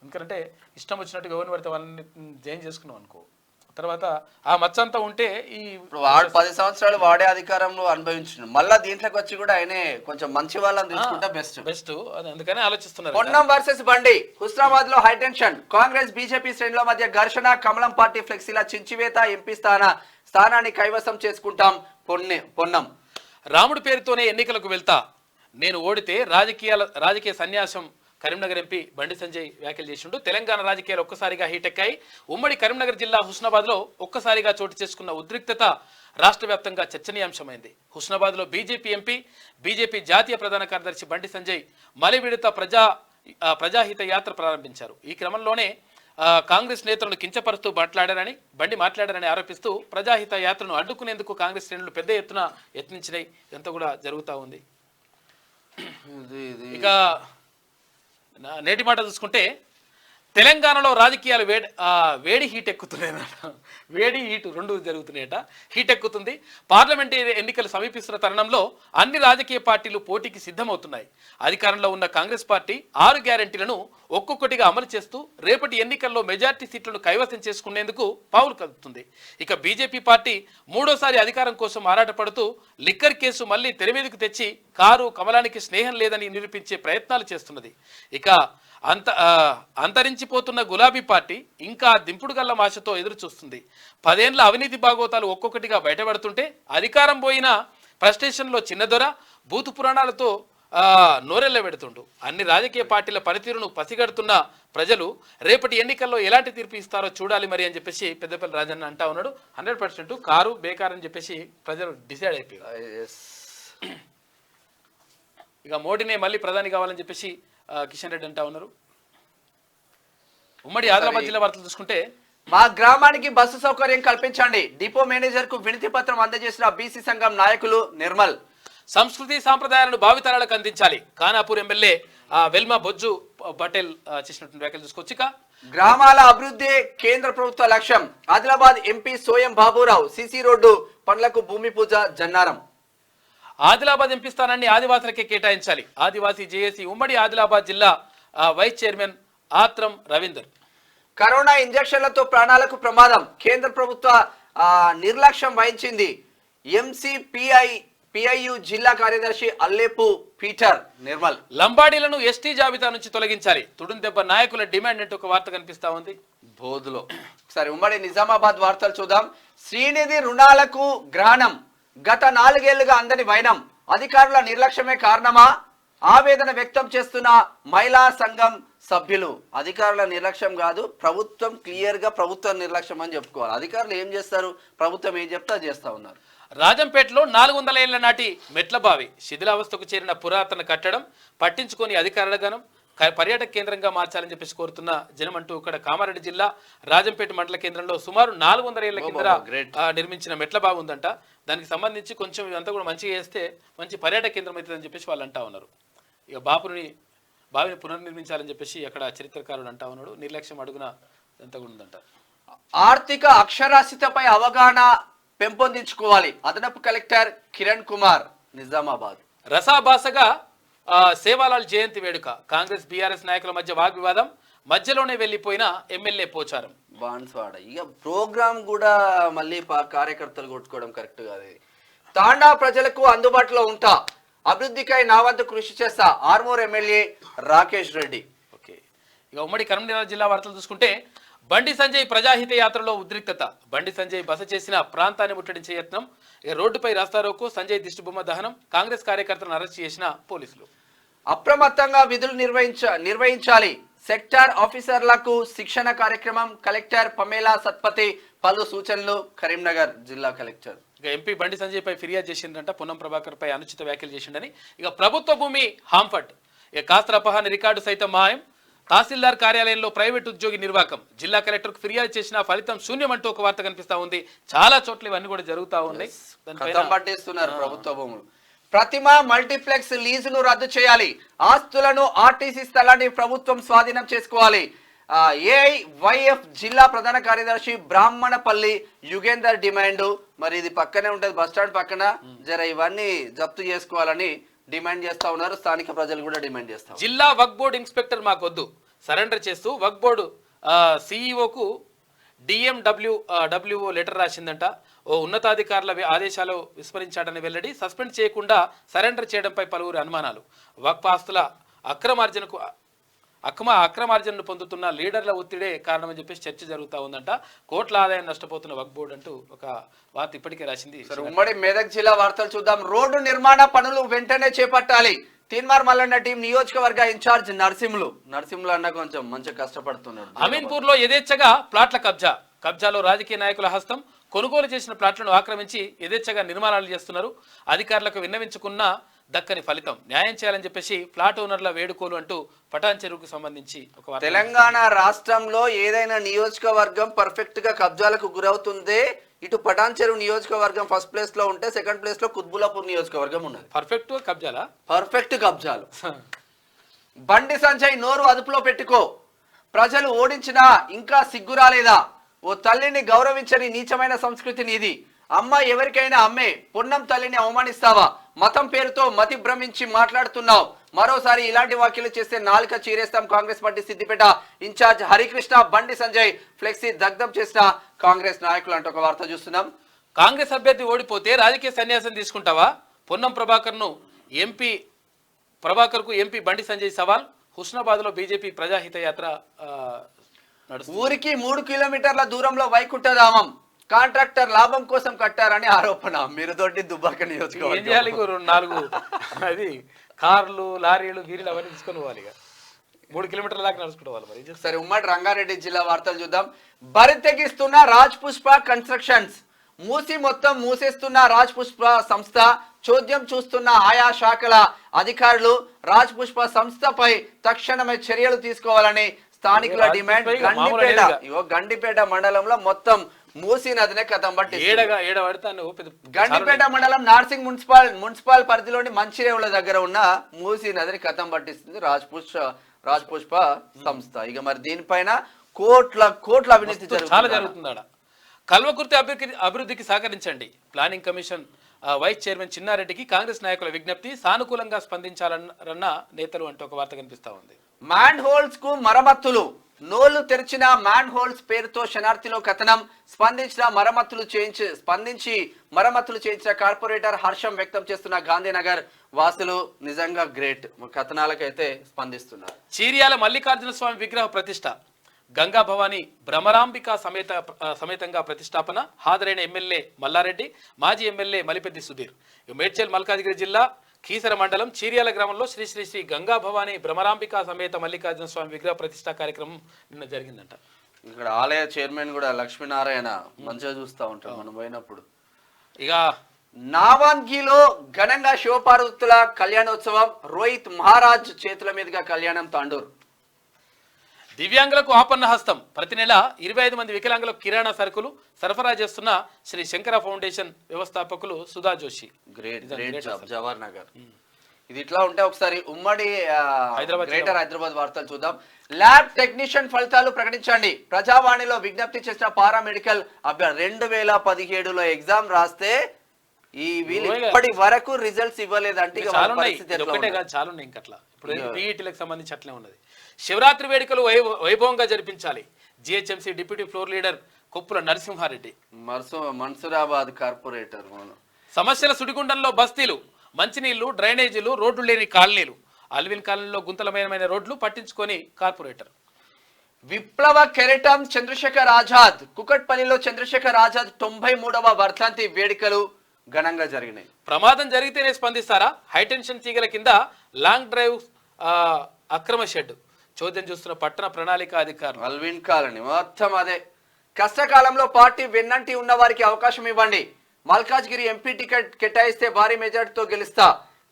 ఎందుకంటే ఇష్టం వచ్చినట్టుగా ఎవరిని పడితే వాళ్ళని జాయిన్ చేసుకున్నాం అనుకో తర్వాత ఆ మచ్చంతా ఉంటే ఈ ఇప్పుడు వాడు 10 సంవత్సరాలు వాడే అధికారంలో అనుభవించిన మళ్ళా దీంట్లోకి వచ్చి కూడా ఆయనే కొంచెం మంచి వాళ్ళని తీసుకుంటే బెస్ట్. బెస్ట్ అందుకనే ఆలోచిస్తున్నారు. పొన్నం వర్సెస్ బండి, హుస్నాబాద్ లో హైటెన్షన్, కాంగ్రెస్ బీజేపీ శ్రేణుల మధ్య ఘర్షణ, కమలం పార్టీ ఫ్లెక్సీల చించివేత, ఎంపీ స్థానాన్ని కైవసం చేసుకుంటాం పొన్నం. రాముడి పేరుతోనే ఎన్నికలకు వెళ్తా, నేను ఓడితే రాజకీయ సన్యాసం కరీంనగర్ ఎంపీ బండి సంజయ్ వ్యాఖ్యలు చేసిండు. తెలంగాణ రాజకీయాలు ఒక్కసారిగా హీటెక్కాయి. ఉమ్మడి కరీంనగర్ జిల్లా హుస్నాబాద్ లో ఒక్కసారిగా చోటు చేసుకున్న ఉద్రిక్తత రాష్ట్ర వ్యాప్తంగా చర్చనీయాంశమైంది. హుస్నాబాద్ లో బీజేపీ ఎంపీ, బీజేపీ జాతీయ ప్రధాన కార్యదర్శి బండి సంజయ్ మలివిడత ప్రజాహిత యాత్ర ప్రారంభించారు. ఈ క్రమంలోనే కాంగ్రెస్ నేతలను కించపరుస్తూ మాట్లాడారని ఆరోపిస్తూ ప్రజాహిత యాత్రను అడ్డుకునేందుకు కాంగ్రెస్ శ్రేణులు పెద్ద ఎత్తున యత్నించినాయి. ఇదంతా కూడా జరుగుతూ ఉంది. ఇక నేటి మాట చూసుకుంటే తెలంగాణలో రాజకీయాలు వేడి హీట్ ఎక్కుతున్నాయట. వేడి హీటు రెండు జరుగుతున్నాయట. హీట్ ఎక్కుతుంది. పార్లమెంట్ ఎన్నికలు సమీపిస్తున్న తరుణంలో అన్ని రాజకీయ పార్టీలు పోటీకి సిద్ధమవుతున్నాయి. అధికారంలో ఉన్న కాంగ్రెస్ పార్టీ 6 గ్యారెంటీలను ఒక్కొక్కటిగా అమలు చేస్తూ రేపటి ఎన్నికల్లో మెజార్టీ సీట్లను కైవసం చేసుకునేందుకు పావులు కదుపుతుంది. ఇక బీజేపీ పార్టీ మూడోసారి అధికారం కోసం ఆరాటపడుతూ లిక్కర్ కేసు మళ్లీ తెరమీదకు తెచ్చి కారు కమలానికి స్నేహం లేదని నిరూపించే ప్రయత్నాలు చేస్తున్నది. ఇక అంతరించిపోతున్న గులాబీ పార్టీ ఇంకా దింపుడు గల్ల ఆశతో ఎదురు చూస్తుంది. 10 ఏళ్ల అవినీతి బాగోతాలు ఒక్కొక్కటిగా బయటపడుతుంటే అధికారం పోయిన ఫ్రస్ట్రేషన్లో చిన్నదొర బూతు పురాణాలతో నోరెళ్ళ పెడుతుండు. అన్ని రాజకీయ పార్టీల పనితీరును పసిగడుతున్న ప్రజలు రేపటి ఎన్నికల్లో ఎలాంటి తీర్పు ఇస్తారో చూడాలి మరి అని చెప్పేసి పెద్దపల్లి రాజన్న అంటా ఉన్నాడు. 100% కారు బేకార్ అని చెప్పేసి ప్రజలు డిసైడ్ అయిపోయారు. ఇక మోడీనే మళ్ళీ ప్రధాని కావాలని చెప్పేసి కిషన్ రెడ్డి అంటా ఉన్నారు. ఉమ్మడి ఆదిలాబాద్ జిల్లా వార్తలు చూసుకుంటే మా గ్రామానికి బస్సు సౌకర్యం కల్పించండి, డిపో మేనేజర్ కు వినతి పత్రం అందజేసిన బీసీ సంఘం నాయకులు నిర్మల్. సంస్కృతి సాంప్రదాయాలను భావితరాలకు అందించాలి, ఖానాపూర్ ఎమ్మెల్యే వెల్మా బొజ్జు పటేల్ చేసినటువంటి వ్యాఖ్యలు చూసుకోవచ్చు. గ్రామాల అభివృద్ధి కేంద్ర ప్రభుత్వ లక్ష్యం. Adilabad MP Soyam Baburao CC road పనులకు భూమి పూజ జన్నారం. ఆదిలాబాద్ ఎంపీ స్థానాన్ని ఆదివాసులకే కేటాయించాలి. ఆదివాసీ జేఏసీ ఉమ్మడి ఆదిలాబాద్ జిల్లా వైస్ చైర్మన్ ఆత్రం రవీందర్. కరోనా ఇంజక్షన్లతో ప్రాణాలకు ప్రమాదం, కేంద్ర ప్రభుత్వ నిర్లక్ష్యం వహించింది. ఎంసీపీఐయు జిల్లా కార్యదర్శి అల్లేపు పీటర్ నిర్మల్. లంబాడీలను ఎస్టీ జాబితా నుంచి తొలగించాలి, తుడుందెబ్బ నాయకుల డిమాండ్ అంటూ ఒక వార్త కనిపిస్తా ఉంది బోధులో. సరే, ఉమ్మడి నిజామాబాద్ వార్తలు చూద్దాం. శ్రీనిధి రుణాలకు గ్రహణం, గత 4 ఏళ్లుగా అందని వైనం, అధికారుల నిర్లక్ష్యమే కారణమా? ఆవేదన వ్యక్తం చేస్తున్న మహిళా సంఘం సభ్యులు. అధికారుల నిర్లక్ష్యం కాదు, ప్రభుత్వం క్లియర్ గా ప్రభుత్వ నిర్లక్ష్యం అని చెప్పుకోవాలి. అధికారులు ఏం చేస్తారు, ప్రభుత్వం ఏం చెప్తా చేస్తా ఉన్నారు. రాజంపేటలో 400 ఏళ్ల నాటి మెట్ల బావి శిథిలావస్థకు చేరిన పురాతన కట్టడం పట్టించుకొని అధికారుల గనం పర్యాటక కేంద్రంగా మార్చాలని చెప్పేసి కోరుతున్న జనం అంటూ ఇక్కడ కామారెడ్డి జిల్లా రాజంపేట మండల కేంద్రంలో సుమారు 400 ఏళ్ల కింద నిర్మించిన మెట్ల బావి ఉందంట. దానికి సంబంధించి కొంచెం ఇదంతా కూడా మంచిగా చేస్తే మంచి పర్యాటక కేంద్రం అవుతుందని చెప్పేసి వాళ్ళు అంటా ఉన్నారు. ఇక బావిని పునర్నిర్మించాలని చెప్పేసి అక్కడ చరిత్రకారుడు అంటా ఉన్నాడు. నిర్లక్ష్యం అడుగున ఎంత కూడా ఉందంట. ఆర్థిక అక్షరాస్యతపై అవగాహన పెంపొందించుకోవాలి, అదనపు కలెక్టర్ కిరణ్ కుమార్ నిజామాబాద్. రసాభాసగా సేవాలాల్ జయంతి వేడుక, కాంగ్రెస్ బీఆర్ఎస్ నాయకుల మధ్య వాగ్వివాదం, మధ్యలోనే వెళ్లిపోయిన ఎమ్మెల్యే పోచారం. బాన్స్వాడ ఇక ప్రోగ్రామ్ కూడా మళ్ళీ కార్యకర్తలు కొట్టుకోవడం కరెక్ట్ కాదు. తాండా ప్రజలకు అందుబాటులో ఉంటా, అభివృద్ధికై నా వంతు కృషి చేస్తా, ఆర్మూర్ ఎమ్మెల్యే రాకేష్ రెడ్డి. ఓకే, ఇక ఉమ్మడి కరీంనగర్ జిల్లా వార్తలు చూసుకుంటే బండి సంజయ్ ప్రజాహిత యాత్రలో ఉద్రిక్తత, బండి సంజయ్ బస చేసిన ప్రాంతాన్ని ముట్టడించే యత్నం, ఇక రోడ్డుపై రాస్తారోకు, సంజయ్ దిష్టిబొమ్మ దహనం, కాంగ్రెస్ కార్యకర్తలను అరెస్ట్ చేసిన పోలీసులు. అప్రమత్తంగా విధులు నిర్వహించాలి, సెక్టార్ ఆఫీసర్లకు శిక్షణ కార్యక్రమం, కలెక్టర్ పమేలా సత్పతి పలు సూచనలు కరీంనగర్ జిల్లా కలెక్టర్. ఇక ఎంపీ బండి సంజయ్ పై ఫిర్యాదు చేసిందంట, పొన్నం ప్రభాకర్ పై అనుచిత వ్యాఖ్యలు చేసిండని. ఇక ప్రభుత్వ భూమి హాంఫర్డ్, ఇక కాస్త అపహార రికార్డు సైతం మాయం, తహసీల్దార్ కార్యాలయంలో ప్రైవేట్ ఉద్యోగి నిర్వాకం, జిల్లా కలెక్టర్కు ఫిర్యాదు చేసిన ఫలితం శూన్యం అంటూ ఒక వార్త కనిపిస్తా ఉంది. చాలా చోట్ల ఇవన్నీ కూడా జరుగుతూ ఉన్నాయి. పట్టేస్తున్నారు ప్రభుత్వ భూములు. ప్రతిమ మల్టీప్లెక్స్ లీజును రద్దు చేయాలి, ఆస్తులను ఆర్టీసీ స్థలాన్ని ప్రభుత్వం స్వాధీనం చేసుకోవాలి. ఏఐవైఎఫ్ జిల్లా ప్రధాన కార్యదర్శి బ్రాహ్మణపల్లి యుగేందర్ డిమాండ్. మరి ఇది పక్కనే ఉంటది, బస్టాండ్ పక్కన, జర ఇవన్నీ జప్తు చేసుకోవాలని డిమాండ్ చేస్తా ఉన్నారు. స్థానిక ప్రజలు కూడా డిమాండ్ చేస్తారు. జిల్లా వక్ఫ్ బోర్డు ఇన్స్పెక్టర్ మాకొద్దు, సరెండర్ చేస్తూ వక్ఫ్ బోర్డు సిఇఓకు DMWO లెటర్ రాసిందంట. ఓ ఉన్నతాధికారుల ఆదేశాలు విస్మరించాడని వెల్లడి. సస్పెండ్ చేయకుండా సరెండర్ చేయడంపై పలువురు అనుమానాలు. వక్ఫ్ ఆస్తుల అక్రమార్జనను పొందుతున్న లీడర్ల ఒత్తిడే కారణమని చెప్పేసి చర్చ జరుగుతూ ఉందంట. కోట్ల ఆదాయం నష్టపోతున్న వక్ఫ్ బోర్డు అంటూ ఒక వార్త ఇప్పటికే రాసింది. ఉమ్మడి మెదక్ జిల్లా వార్తలు చూద్దాం. రోడ్డు నిర్మాణ పనులు వెంటనే చేపట్టాలి. తీన్మార్ మల్లన్న టీం నియోజకవర్గ ఇన్ఛార్జ్ నర్సింహులు అన్న కొంచెం మంచిగా కష్టపడుతున్నాడు. అమీన్పూర్ లో యథేచ్ఛగా ప్లాట్ల కబ్జాలో రాజకీయ నాయకుల హస్తం. కొనుగోలు చేసిన ప్లాట్లను ఆక్రమించి యథేచ్ఛగా నిర్మాణాలు చేస్తున్నారు. అధికారులకు విన్నవించుకున్న దక్కని ఫలితం. న్యాయం చేయాలని చెప్పేసి ఫ్లాట్ ఓనర్ల వేడుకోలు అంటూ పటాన్ చెరువుకు సంబంధించి ఒక తెలంగాణ రాష్ట్రంలో ఏదైనా నియోజకవర్గం పర్ఫెక్ట్ గా కబ్జాలకు గురవుతుందే ఇటు పటాన్ చెరువు నియోజకవర్గం ఫస్ట్ ప్లేస్ లో ఉంటే సెకండ్ ప్లేస్ లో కుత్బులాపూర్ నియోజకవర్గం ఉన్నది. పర్ఫెక్ట్ కబ్జాలు. బండి సంజయ్ నోరు అదుపులో పెట్టుకో. ప్రజలు ఓడించినా ఇంకా సిగ్గు రాలేదా? ఓ తల్లిని గౌరవించని నీచమైన సంస్కృతి నీది. అమ్మ ఎవరికైనా అమ్మే. పొన్నం తల్లిని అవమానిస్తావా? మతం పేరుతో మతి భ్రమించి మాట్లాడుతున్నావు. మరోసారి ఇలాంటి వ్యాఖ్యలు చేస్తే నాలుక చీరేస్తాం. Congress party Siddipet incharge Harikrishna Bandi Sanjay flexi దగ్ధం చేసిన కాంగ్రెస్ నాయకులు అంటూ ఒక వార్త చూస్తున్నాం. కాంగ్రెస్ అభ్యర్థి ఓడిపోతే రాజకీయ సన్యాసం తీసుకుంటావా? పొన్నం ప్రభాకర్ కు ఎంపీ బండి సంజయ్ సవాల్. హుస్నాబాద్ లో బీజేపీ ప్రజాహిత యాత్ర ఊరికి 3 కిలోమీటర్ల దూరంలో వైకుంఠధామం కాంట్రాక్టర్ లాభం కోసం కట్టారని ఆరోపణ. మీరు తోటి దుబ్బాక నియోజకవర్గం 4 అది కార్లు లారీలు వీరిలు అవన్నీ తీసుకొని పోవాలి. 3 కిలోమీటర్ల దాకా నడుచుకోవాలి మరి. సరే, ఉమ్మడి రంగారెడ్డి జిల్లా వార్తలు చూద్దాం. బరితెగిస్తున్న రాజ్ పుష్ప కన్స్ట్రక్షన్స్. మొత్తం మూసేస్తున్న రాజ్ పుష్ప సంస్థ. చోద్యం చూస్తున్న ఆయా శాఖల అధికారులు రాజ్ పుష్ప సంస్థపై తక్షణమే చర్యలు తీసుకోవాలని స్థానికుల డిమాండ్. గండిపేట మండలంలో మొత్తం మూసీ నదినే కథం పట్టి. గండిపేట మండలం నార్సింగ్ మున్సిపల్ పరిధిలోని మంచిరేవుల దగ్గర ఉన్న మూసీ నదిని కథం పట్టిస్తుంది రాజ్ పుష్ప సంస్థ. ఇక మరి దీనిపైన కోట్ల అవినీతి జరుగుతుంది. కల్వకుర్తి అభివృద్ధికి సహకరించండి. ప్లానింగ్ కమిషన్ వైస్ చైర్మన్ చిన్నారెడ్డికి కాంగ్రెస్ నాయకుల విజ్ఞప్తి. సానుకూలంగా స్పందించాలన్న నేతలు అంటూ ఒక వార్త కనిపిస్తా ఉంది. మ్యాన్ హోల్స్ కు మరమ్మతులు. నోళ్లు తెరిచిన మ్యాన్ హోల్స్ పేరుతో శనార్థిలో కథనం. స్పందించి మరమ్మతులు చేయించిన కార్పొరేటర్ హర్షం వ్యక్తం చేస్తున్న గాంధీనగర్ వాసులు. నిజంగా గ్రేట్. కథనాలకైతే స్పందిస్తున్నారు. చీర్యాల మల్లికార్జున స్వామి విగ్రహ ప్రతిష్ట. గంగా భవాని భ్రమరాంబిక సమేతంగా ప్రతిష్టాపన. హాజరైన ఎమ్మెల్యే మల్లారెడ్డి, మాజీ ఎమ్మెల్యే మలిపెద్ది సుధీర్. మేడ్చల్ మల్కాజిగిరి జిల్లా కీసర మండలం చీర్యాల గ్రామంలో శ్రీ శ్రీ శ్రీ గంగా భవాని భ్రమరాంబిక సమేత మల్లికార్జున స్వామి విగ్రహ ప్రతిష్టా కార్యక్రమం నిన్న జరిగిందంట. ఇక్కడ ఆలయ చైర్మన్ కూడా లక్ష్మీనారాయణ మంచిగా చూస్తూ ఉంటాం మనం పోయినప్పుడు. ఇక నావాన్గిలో ఘనంగా శివపార్వతుల కళ్యాణోత్సవం. రోహిత్ మహారాజ్ చేతుల మీదుగా కళ్యాణం తాండూరు. దివ్యాంగులకు ఆపన్న హస్తం. ప్రతి నెల 25 మంది వికలాంగులకు కిరాణా సరుకులు సరఫరా చేస్తున్న శ్రీ శంకర ఫౌండేషన్ వ్యవస్థాపకులు సుధా జోషి. Great job. జవహర్ నగర్. ఇది ఇట్లా ఉంటే ఒకసారి ఉమ్మడి గ్రేటర్ హైదరాబాద్ వార్తలు చూద్దాం. ల్యాబ్ టెక్నీషియన్ ఫలితాలు ప్రకటించండి. ప్రజావాణిలో విజ్ఞప్తి చేసిన పారామెడికల్ అభ్యర్థి 2017లో ఎగ్జామ్ రాస్తే ఈ వీళ్ళు ఇప్పటి వరకు రిజల్ట్స్ ఇవ్వలేదంటే చాలా ఉన్నాయి. ఇంకట్లా ఇప్పుడు పీఈటీలకు సంబంధించి అట్లే ఉన్నది. శివరాత్రి వేడుకలు వైభవంగా జరిపించాలి. GHMC deputy floor leader Koppula Narasimha Reddy. Mansoorabad corporator. సమస్యల సుడిగుండంలో బస్తీలు. మంచినీళ్లు, డ్రైనేజీలు, రోడ్లు లేని కాలనీలు. అల్విన్ కాలనీలో గుంతలమయమైన రోడ్లు పట్టించుకొని కార్పొరేటర్. విప్లవ కెరటం చంద్రశేఖర్ ఆజాద్. కుకట్పల్లిలో చంద్రశేఖర్ ఆజాద్ 93వ వర్ధంతి వేడుకలు ఘనంగా జరిగినాయి. ప్రమాదం జరిగితేనే స్పందిస్తారా? హైటెన్షన్ తీగల కింద లాంగ్ డ్రైవ్ అక్రమ షెడ్. చోద్యం చూస్తున్న పట్టణ ప్రణాళిక అధికారులు. అల్విన్ కాలనీ మొత్తం అదే. కష్టకాలంలో పార్టీ వెన్నంటి ఉన్న వారికి అవకాశం ఇవ్వండి. మల్కాజ్గిరి ఎంపీ టికెట్ కేటాయిస్తే భారీ మెజార్టీతో గెలుస్తా.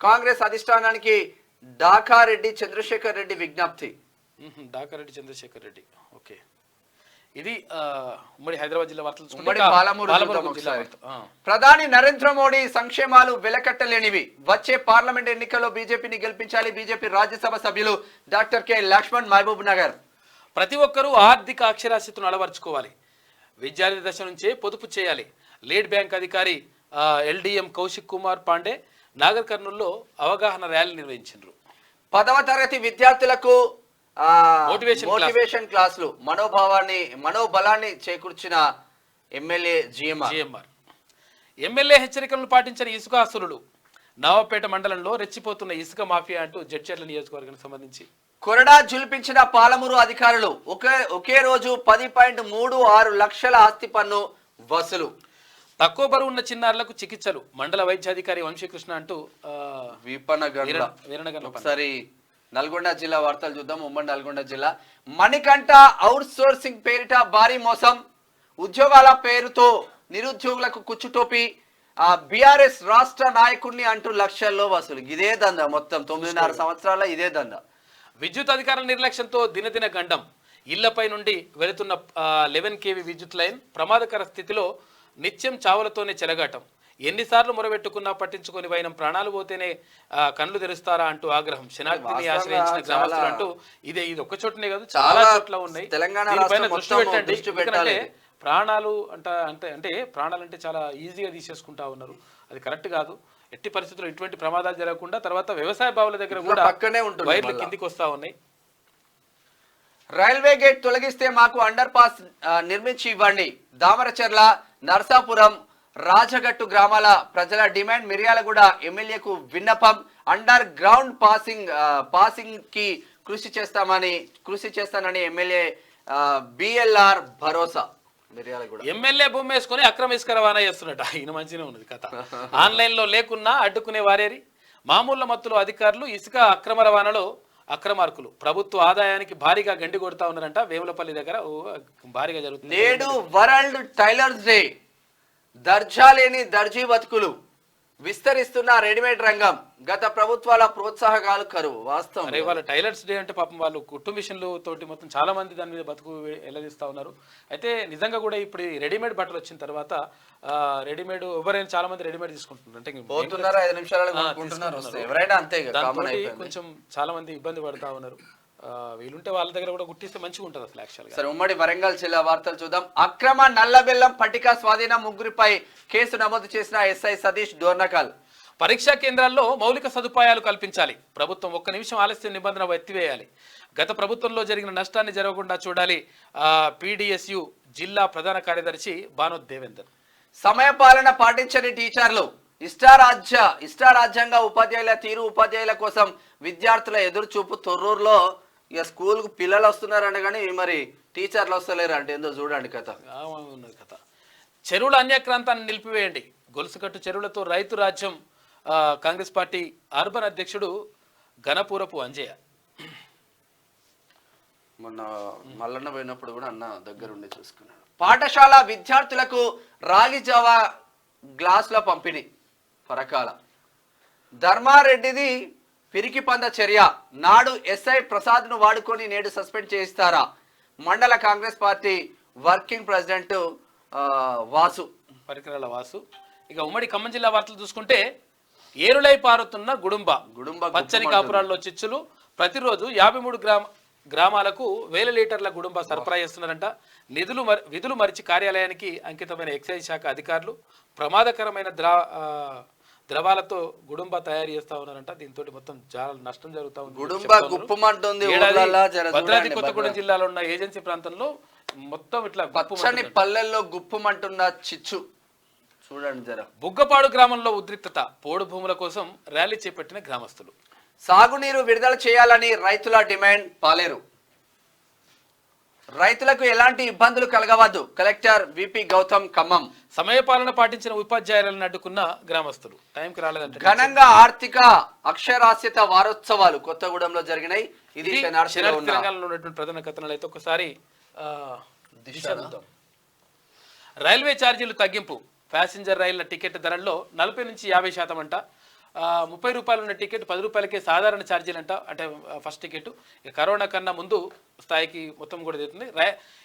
కాంగ్రెస్ అధిష్టానానికి డాకారెడ్డి చంద్రశేఖర్ రెడ్డి విజ్ఞప్తి. డాకారెడ్డి చంద్రశేఖర్ రెడ్డి. ఓకే, ఇది ఉమ్మడి హైదరాబాద్ జిల్లా వార్తలు. ప్రధాని నరేంద్ర మోడీ సంక్షేమాలు వెలకట్టలేనివి. వచ్చే పార్లమెంట్ ఎన్నికల్లో బీజేపీని గెలిపించాలి. బీజేపీ రాజ్యసభ సభ్యులు డాక్టర్ కె లక్ష్మణ్, మహబూబ్ నగర్. ప్రతి ఒక్కరూ ఆర్థిక అక్షరాస్యతను అలవర్చుకోవాలి. విద్యార్థి దశ నుంచే పొదుపు చేయాలి. లీడ్ బ్యాంక్ అధికారి ఎల్డిఎం కౌశిక్ కుమార్ పాండే నాగర్ కర్నూల్లో అవగాహన ర్యాలీ నిర్వహించారు. 10వ తరగతి విద్యార్థులకు మోటివేషన్ క్లాసులు మనోబలాన్ని చేకూర్చిన ఎమ్మెల్యే జిఎంఆర్. ఎమ్మెల్యే హెచ్చరికలను పాటించిన ఇసుక అసురులు. నవాపేట మండలంలో రెచ్చిపోతున్న ఇసుక మాఫియా అంటూ జడ్చర్ల నియోజకవర్గానికి సంబంధించి కొరడా జుల్పించిన పాలమూరు అధికారులు. ఒకే రోజు 10.36 లక్షల ఆస్తి పన్ను వసూలు. తక్కువ బరువు ఉన్న చిన్నారులకు చికిత్సలు. మండల వైద్యాధికారి వంశీకృష్ణ అంటూ ఒకసారి నల్గొండ జిల్లా వార్తలు చూద్దాం. ఉమ్మడి నల్గొండ జిల్లా మణికంఠ అవుట్ సోర్సింగ్ పేరిట భారీ మోసం. ఉద్యోగాల పేరుతో నిరుద్యోగులకు కుచ్చుటోపి. బీఆర్ఎస్ రాష్ట్ర నాయకుడిని అంటూ లక్షల్లో వసూలు. ఇదే దందా మొత్తం 9.5 సంవత్సరాల ఇదే దందా. విద్యుత్ అధికారుల నిర్లక్ష్యంతో దినదిన గండం. ఇళ్లపై నుండి వెళుతున్న 11 kV విద్యుత్ లైన్ ప్రమాదకర స్థితిలో నిత్యం చావులతోనే చెలగాటం. ఎన్నిసార్లు మొరబెట్టుకున్నా పట్టించుకొని వైనం. ప్రాణాలు పోతేనే కళ్ళు తెరుస్తారా అంటూ ఆగ్రహం. శనార్థిని ఆశ్రయించిన గ్రామస్తులు అంటూ ఇది ఒక్క చోటనే కాదు చాలా చోట్ల ఉన్నాయి. దీనిపైన దృష్టి పెట్టండి. ఎందుకంటే ప్రాణాలు అంటే ప్రాణాలంటే చాలా ఈజీగా తీసేసుకుంటా ఉన్నారు. అది కరెక్ట్ కాదు. ఎట్టి పరిస్థితుల్లో ఇటువంటి ప్రమాదాలు జరగకుండా తర్వాత వ్యవసాయ బావుల దగ్గర కూడా వైర్లు కిందికి వస్తా ఉన్నాయి. రైల్వే గేట్ తొలగిస్తే మాకు అండర్ పాస్ నిర్మించి ఇవ్వండి. దామరచర్ల, నర్సాపురం, రాజగట్టు గ్రామాల ప్రజల డిమాండ్. మిర్యాలగూడ ఎమ్మెల్యేకు విన్నపం. అండర్ గ్రౌండ్ పాసింగ్ కి కృషి చేస్తానని ఎమ్మెల్యే బిఎల్ఆర్ భరోసా. ఎమ్మెల్యే భూమి వేసుకొని అక్రమ ఇసుక రవాణా చేస్తున్నట్ట. ఈయన మంచిగా ఉన్నది కథ. ఆన్లైన్ లో లేకున్నా అడ్డుకునే వారేరి. మామూలు మత్తులో అధికారులు. ఇసుక అక్రమ రవాణాలో అక్రమార్కులు. ప్రభుత్వ ఆదాయానికి భారీగా గండి కొడతా ఉన్నారంట. వేములపల్లి దగ్గర భారీగా జరుగుతుంది. నేడు వరల్డ్ టైలర్స్ డే. దర్జా లేని దర్జీ బతుకులు. విస్తరిస్తున్న రెడీమేడ్ రంగం. గత ప్రభుత్వాల ప్రోత్సాహకాలు కరువు. వాస్తవం. అరే వాళ్ళ టైలర్స్ డే అంటే పాపం వాళ్ళు కుట్టు మిషన్లు తోటి మొత్తం చాలా మంది దాని మీద బతుకు ఎల్లదీస్తా ఉన్నారు. అయితే నిజంగా కూడా ఇప్పుడు రెడీమేడ్ బట్టలు వచ్చిన తర్వాత రెడీమేడ్ ఎవరైనా చాలా మంది రెడీమేడ్ తీసుకుంటున్నారు. అంటే 5 నిమిషాలు ఎవరైనా అంతే. కొంచెం చాలా మంది ఇబ్బంది పడతా ఉన్నారు. వీలుంటే వాళ్ళ దగ్గర కూడా గుర్తిస్తే మంచిగా ఉంటుంది అసలు యాక్చువల్గా. సరే, ఉమ్మడి వరంగల్ జిల్లా వార్తలు చూద్దాం. అక్రమ నల్లబెల్లం పట్టిక స్వాధీనం. 3గురిపై కేసు నమోదు చేసిన ఎస్ఐ సతీష్ డోర్నకల్. పరీక్షా కేంద్రాల్లో మౌలిక సదుపాయాలు కల్పించాలి. ప్రభుత్వం 1 నిమిషం ఆలస్యం నిబంధన ఎత్తివేయాలి. గత ప్రభుత్వంలో జరిగిన నష్టాన్ని జరగకుండా చూడాలి. PDSU జిల్లా ప్రధాన కార్యదర్శి బానోద్ దేవేందర్. సమయపాలన పాటించని టీచర్లు. ఇష్టారాజ్యంగా ఉపాధ్యాయుల తీరు. ఉపాధ్యాయుల కోసం విద్యార్థుల ఎదురుచూపు. తొర్రూరులో ఇక స్కూల్కు పిల్లలు వస్తున్నారంటే కానీ మరి టీచర్లు వస్తలేరు అంటే ఏందో చూడండి కథ. ఉన్నది కథ. చెరువుల అన్యాక్రాంతాన్ని నిలిపివేయండి. గొలుసుకట్టు చెరువులతో రైతు రాజ్యం. కాంగ్రెస్ పార్టీ అర్బన్ అధ్యక్షుడు గణపూరపు అంజయ్య. మొన్న మల్లన్న పోయినప్పుడు కూడా అన్న దగ్గరుండి చూసుకున్నాడు. పాఠశాల విద్యార్థులకు రాగి జావా గ్లాసుల పంపిణీ. పరకాల ధర్మారెడ్డిది పిరికి పంద చర్య. నాడు ఎస్ఐ ప్రసాద్ను వాడుకొని నేడు సస్పెండ్ చేయిస్తారా? మండల Congress party working president Vasu. పరికరాల వాసు. ఇక ఉమ్మడి ఖమ్మం జిల్లా వార్తలు చూసుకుంటే ఏరులై పారుతున్న గుడుంబ. పచ్చని కాపురాల్లో చిచ్చులు. ప్రతిరోజు 53 గ్రామాలకు 1000 లీటర్ల గుడుంబ సరఫరా చేస్తున్నారంట. విధులు మరిచి కార్యాలయానికి అంకితమైన ఎక్సైజ్ శాఖ అధికారులు ప్రమాదకరమైన ద్రవాలతో గుడుంబ తయారు చేస్తా ఉన్నారంట. దీంతో మొత్తం చాలా నష్టం జరుగుతా ఉంది. భద్రాద్రి కొత్తగూడెం జిల్లాలో ఉన్న ఏజెన్సీ ప్రాంతంలో మొత్తం ఇట్లా పల్లెల్లో గుప్పమంటున్న చిచ్చు చూడండి జర. బుగ్గపాడు గ్రామంలో ఉద్రిక్తత. పోడు భూముల కోసం ర్యాలీ చేపట్టిన గ్రామస్తులు. సాగునీరు విడుదల చేయాలని రైతుల డిమాండ్. పాలేరు. రైతులకు ఎలాంటి ఇబ్బందులు కలగవద్దు. Collector VP Gautam Khammam. సమయపాలన పాటించిన ఉపాధ్యాయులను అడ్డుకున్న గ్రామస్తులు. టైంకి రాలేదంటే. ఘనంగా ఆర్థిక అక్షరాస్యత వారోత్సవాలు కొత్తగూడెంలో జరిగినాయి. ఇది తెలంగాణలో ఉన్నటువంటి ప్రధాన కథనాలు. అయితే ఒకసారి రైల్వే ఛార్జీలు తగ్గింపు. ప్యాసింజర్ రైళ్ల టికెట్ ధరల్లో 40 నుంచి 50% అంట. 30 రూపాయలు ఉన్న టికెట్ 10 రూపాయలకే సాధారణ ఛార్జీలు అంట. అంటే ఫస్ట్ టికెట్ ఇక కరోనా కన్నా ముందు స్థాయికి మొత్తం కూడా జరుగుతుంది.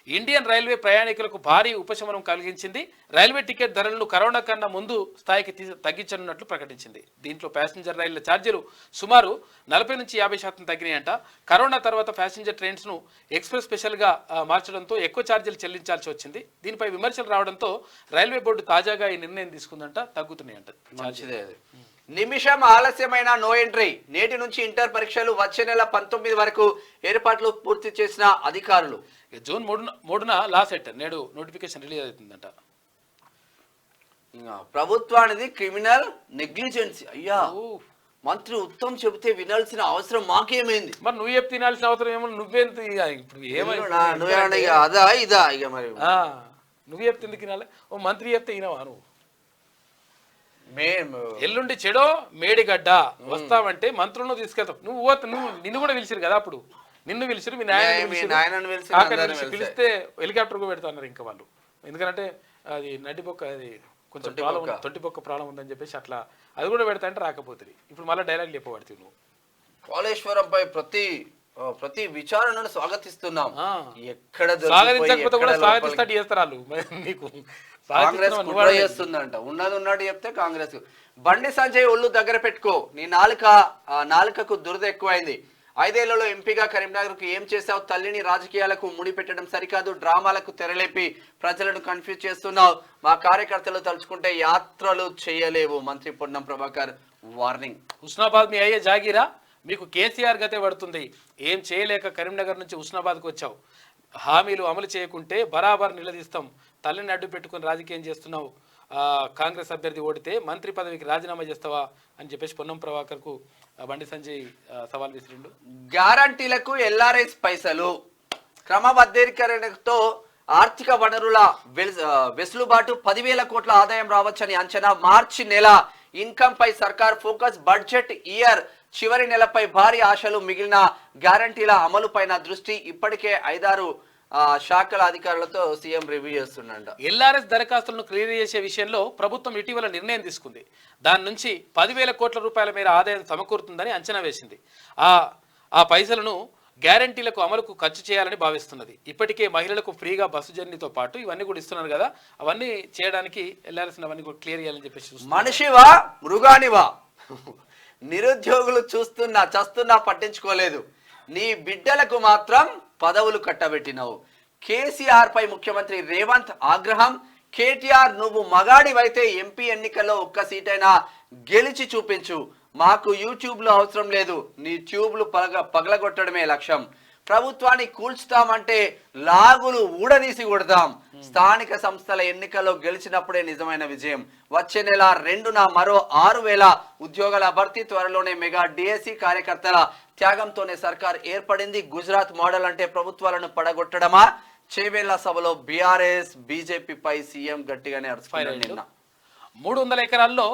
ఇండియన్ రైల్వే ప్రయాణికులకు భారీ ఉపశమనం కలిగించింది. రైల్వే టికెట్ ధరలను కరోనా కన్నా ముందు స్థాయికి తగ్గించనున్నట్లు ప్రకటించింది. దీంట్లో ప్యాసింజర్ రైళ్ల ఛార్జీలు సుమారు 40 నుంచి 50% తగ్గినాయంట. కరోనా తర్వాత ప్యాసింజర్ ట్రైన్స్ను ఎక్స్ప్రెస్ స్పెషల్గా మార్చడంతో ఎక్కువ ఛార్జీలు చెల్లించాల్సి వచ్చింది. దీనిపై విమర్శలు రావడంతో రైల్వే బోర్డు తాజాగా ఈ నిర్ణయం తీసుకుందంట. తగ్గుతున్నాయంట ఛార్జీలు. నిమిషం ఆలస్యమైన నో ఎంట్రీ. నేటి నుంచి ఇంటర్ పరీక్షలు వచ్చే నెల 19 వరకు ఏర్పాట్లు పూర్తి చేసిన అధికారులు. జూన్ 3న లాస్ట్ సెట్ నేడు నోటిఫికేషన్ రిలీజ్ అవుతుందంట. ప్రభుత్వానికి క్రిమినల్ నెగ్లిజెన్సీ. అయ్యా మంత్రి ఉత్తమ్ చెబితే వినాల్సిన అవసరం మాకేమైంది? మరి నువ్వు చెప్తే తినాల్సిన అవసరం ఏమో నువ్వేంత ఇప్పుడు అదా ఇదా ఇక మరి నువ్వు చెప్తే ఎందుకు తినాలి? ఓ మంత్రి చెప్తే వినవా నువ్వు? మేము ఎల్లుండి చెడో మేడిగడ్డ వస్తావంటే మంత్రులను తీసుకెళ్తావు. నువ్వు నిన్ను కూడా పిలిచిరు కదా, అప్పుడు నిన్ను పిలిచిరు, మీ నాయనని పిలిస్తే హెలికాప్టర్ కూడా పెడతా అన్నారు ఇంకా వాళ్ళు. ఎందుకంటే అది నడ్డిపొక్క, అది కొంచెం ప్రాబ్లం, తొట్టిపొక్క ప్రాబ్లం ఉందని చెప్పేసి అట్లా అది కూడా పెడతా అంటే రాకపోతుంది. ఇప్పుడు మళ్ళీ డైలాగ్ చెప్పబడుతుంది నువ్వు. కాళేశ్వరంపై ప్రతి విచారణను స్వాగతిస్తున్నాం. ఎక్కడ స్వాగతించకపోతే కూడా స్వాగతిస్తాడు చేస్తారు వాళ్ళు. నీకు కాంగ్రెస్ చేస్తుందంట, ఉన్నది ఉన్నట్టు చెప్తే కాంగ్రెస్. బండి సంజయ్ ఒళ్ళు దగ్గర పెట్టుకో, నీ నాలుకకు దురద ఎక్కువైంది. 5 ఏళ్లలో ఎంపీగా కరీంనగర్ కు ఏం చేశావు? తల్లిని రాజకీయాలకు ముడి పెట్టడం సరికాదు, డ్రామాలకు తెరలేపి ప్రజలను కన్ఫ్యూజ్ చేస్తున్నావు. మా కార్యకర్తలు తలుచుకుంటే యాత్రలు చేయలేవు. మంత్రి పొన్నం ప్రభాకర్ వార్నింగ్. హుస్నాబాద్ మీ అయ్యే జాగీరా, మీకు కేసీఆర్ గతే పడుతుంది. ఏం చేయలేక కరీంనగర్ నుంచి హుస్నాబాద్కు వచ్చావు. హామీలు అమలు చేయకుంటే బరాబర్ నిలదీస్తాం. తల్లిని అడ్డు పెట్టుకుని రాజకీయం చేస్తున్నావు. కాంగ్రెస్ అభ్యర్థి ఓడితే మంత్రి పదవికి రాజీనామా చేస్తావా అని చెప్పేసి పొన్నం ప్రభాకర్ కు బండి సంజయ్ సవాల్ విసిరిండు. గ్యారంటీలకు ఎల్ఆర్ఎస్ పైసలు క్రమబద్ధీకరణతో ఆర్థిక వనరుల వెసులుబాటు 10,000 కోట్ల ఆదాయం రావచ్చని అంచనా. మార్చి నెల ఇన్కమ్ పై సర్కార్ ఫోకస్. బడ్జెట్ ఇయర్ చివరి నెలపై భారీ ఆశలు. మిగిలిన గ్యారంటీల అమలు పైన దృష్టి. ఇప్పటికే 5-6 శాఖల అధికారులతో సీఎం రివ్యూ చేస్తున్నాడు. ఎల్ఆర్ఎస్ దరఖాస్తులను క్లియర్ చేసే విషయంలో ప్రభుత్వం ఇటీవల నిర్ణయం తీసుకుంది. దాని నుంచి 10,000 కోట్ల రూపాయల మేర ఆదాయం సమకూరుతుందని అంచనా వేసింది. ఆ పైసలను గ్యారంటీలకు అమలుకు ఖర్చు చేయాలని భావిస్తున్నది. ఇప్పటికే మహిళలకు ఫ్రీగా బస్సు జర్నీతో పాటు ఇవన్నీ కూడా ఇస్తున్నారు కదా, అవన్నీ చేయడానికి ఎల్ఆర్ఎస్ అవన్నీ కూడా క్లియర్ చేయాలని చెప్పేసి. మనిషివా మృగానివా? నిరుద్యోగులు చస్తున్నా పట్టించుకోలేదు. నీ బిడ్డలకు మాత్రం పదవులు కట్టబెట్టినావు. కేసీఆర్ పై ముఖ్యమంత్రి రేవంత్ ఆగ్రహం. కేటీఆర్ నువ్వు మగాడివైతే ఎంపీ ఎన్నికల్లో ఒక్క సీటైనా గెలిచి చూపించు. మాకు యూట్యూబ్ లో అవసరం లేదు, నీ ట్యూబ్లు పగలగొట్టడమే లక్ష్యం. ప్రభుత్వాన్ని కూల్చుతామంటే లాగులు ఊడదీసి కొడతాం. స్థానిక సంస్థల ఎన్నికల్లో గెలిచినప్పుడే నిజమైన విజయం. వచ్చే నెల 2న మరో 6,000 ఉద్యోగాల భర్తీ. త్వరలోనే మెగా డిఎస్సి. కార్యకర్తల త్యాగంతోనే సర్కార్ ఏర్పడింది. గుజరాత్ మోడల్ అంటే ప్రభుత్వాలను పడగొట్టడమా? చేవేళ్ల సభలో బీఆర్ఎస్ బీజేపీపై సీఎం గట్టిగానే అరుచుకున్నారు. నిన్న 300 ఎకరాల్లో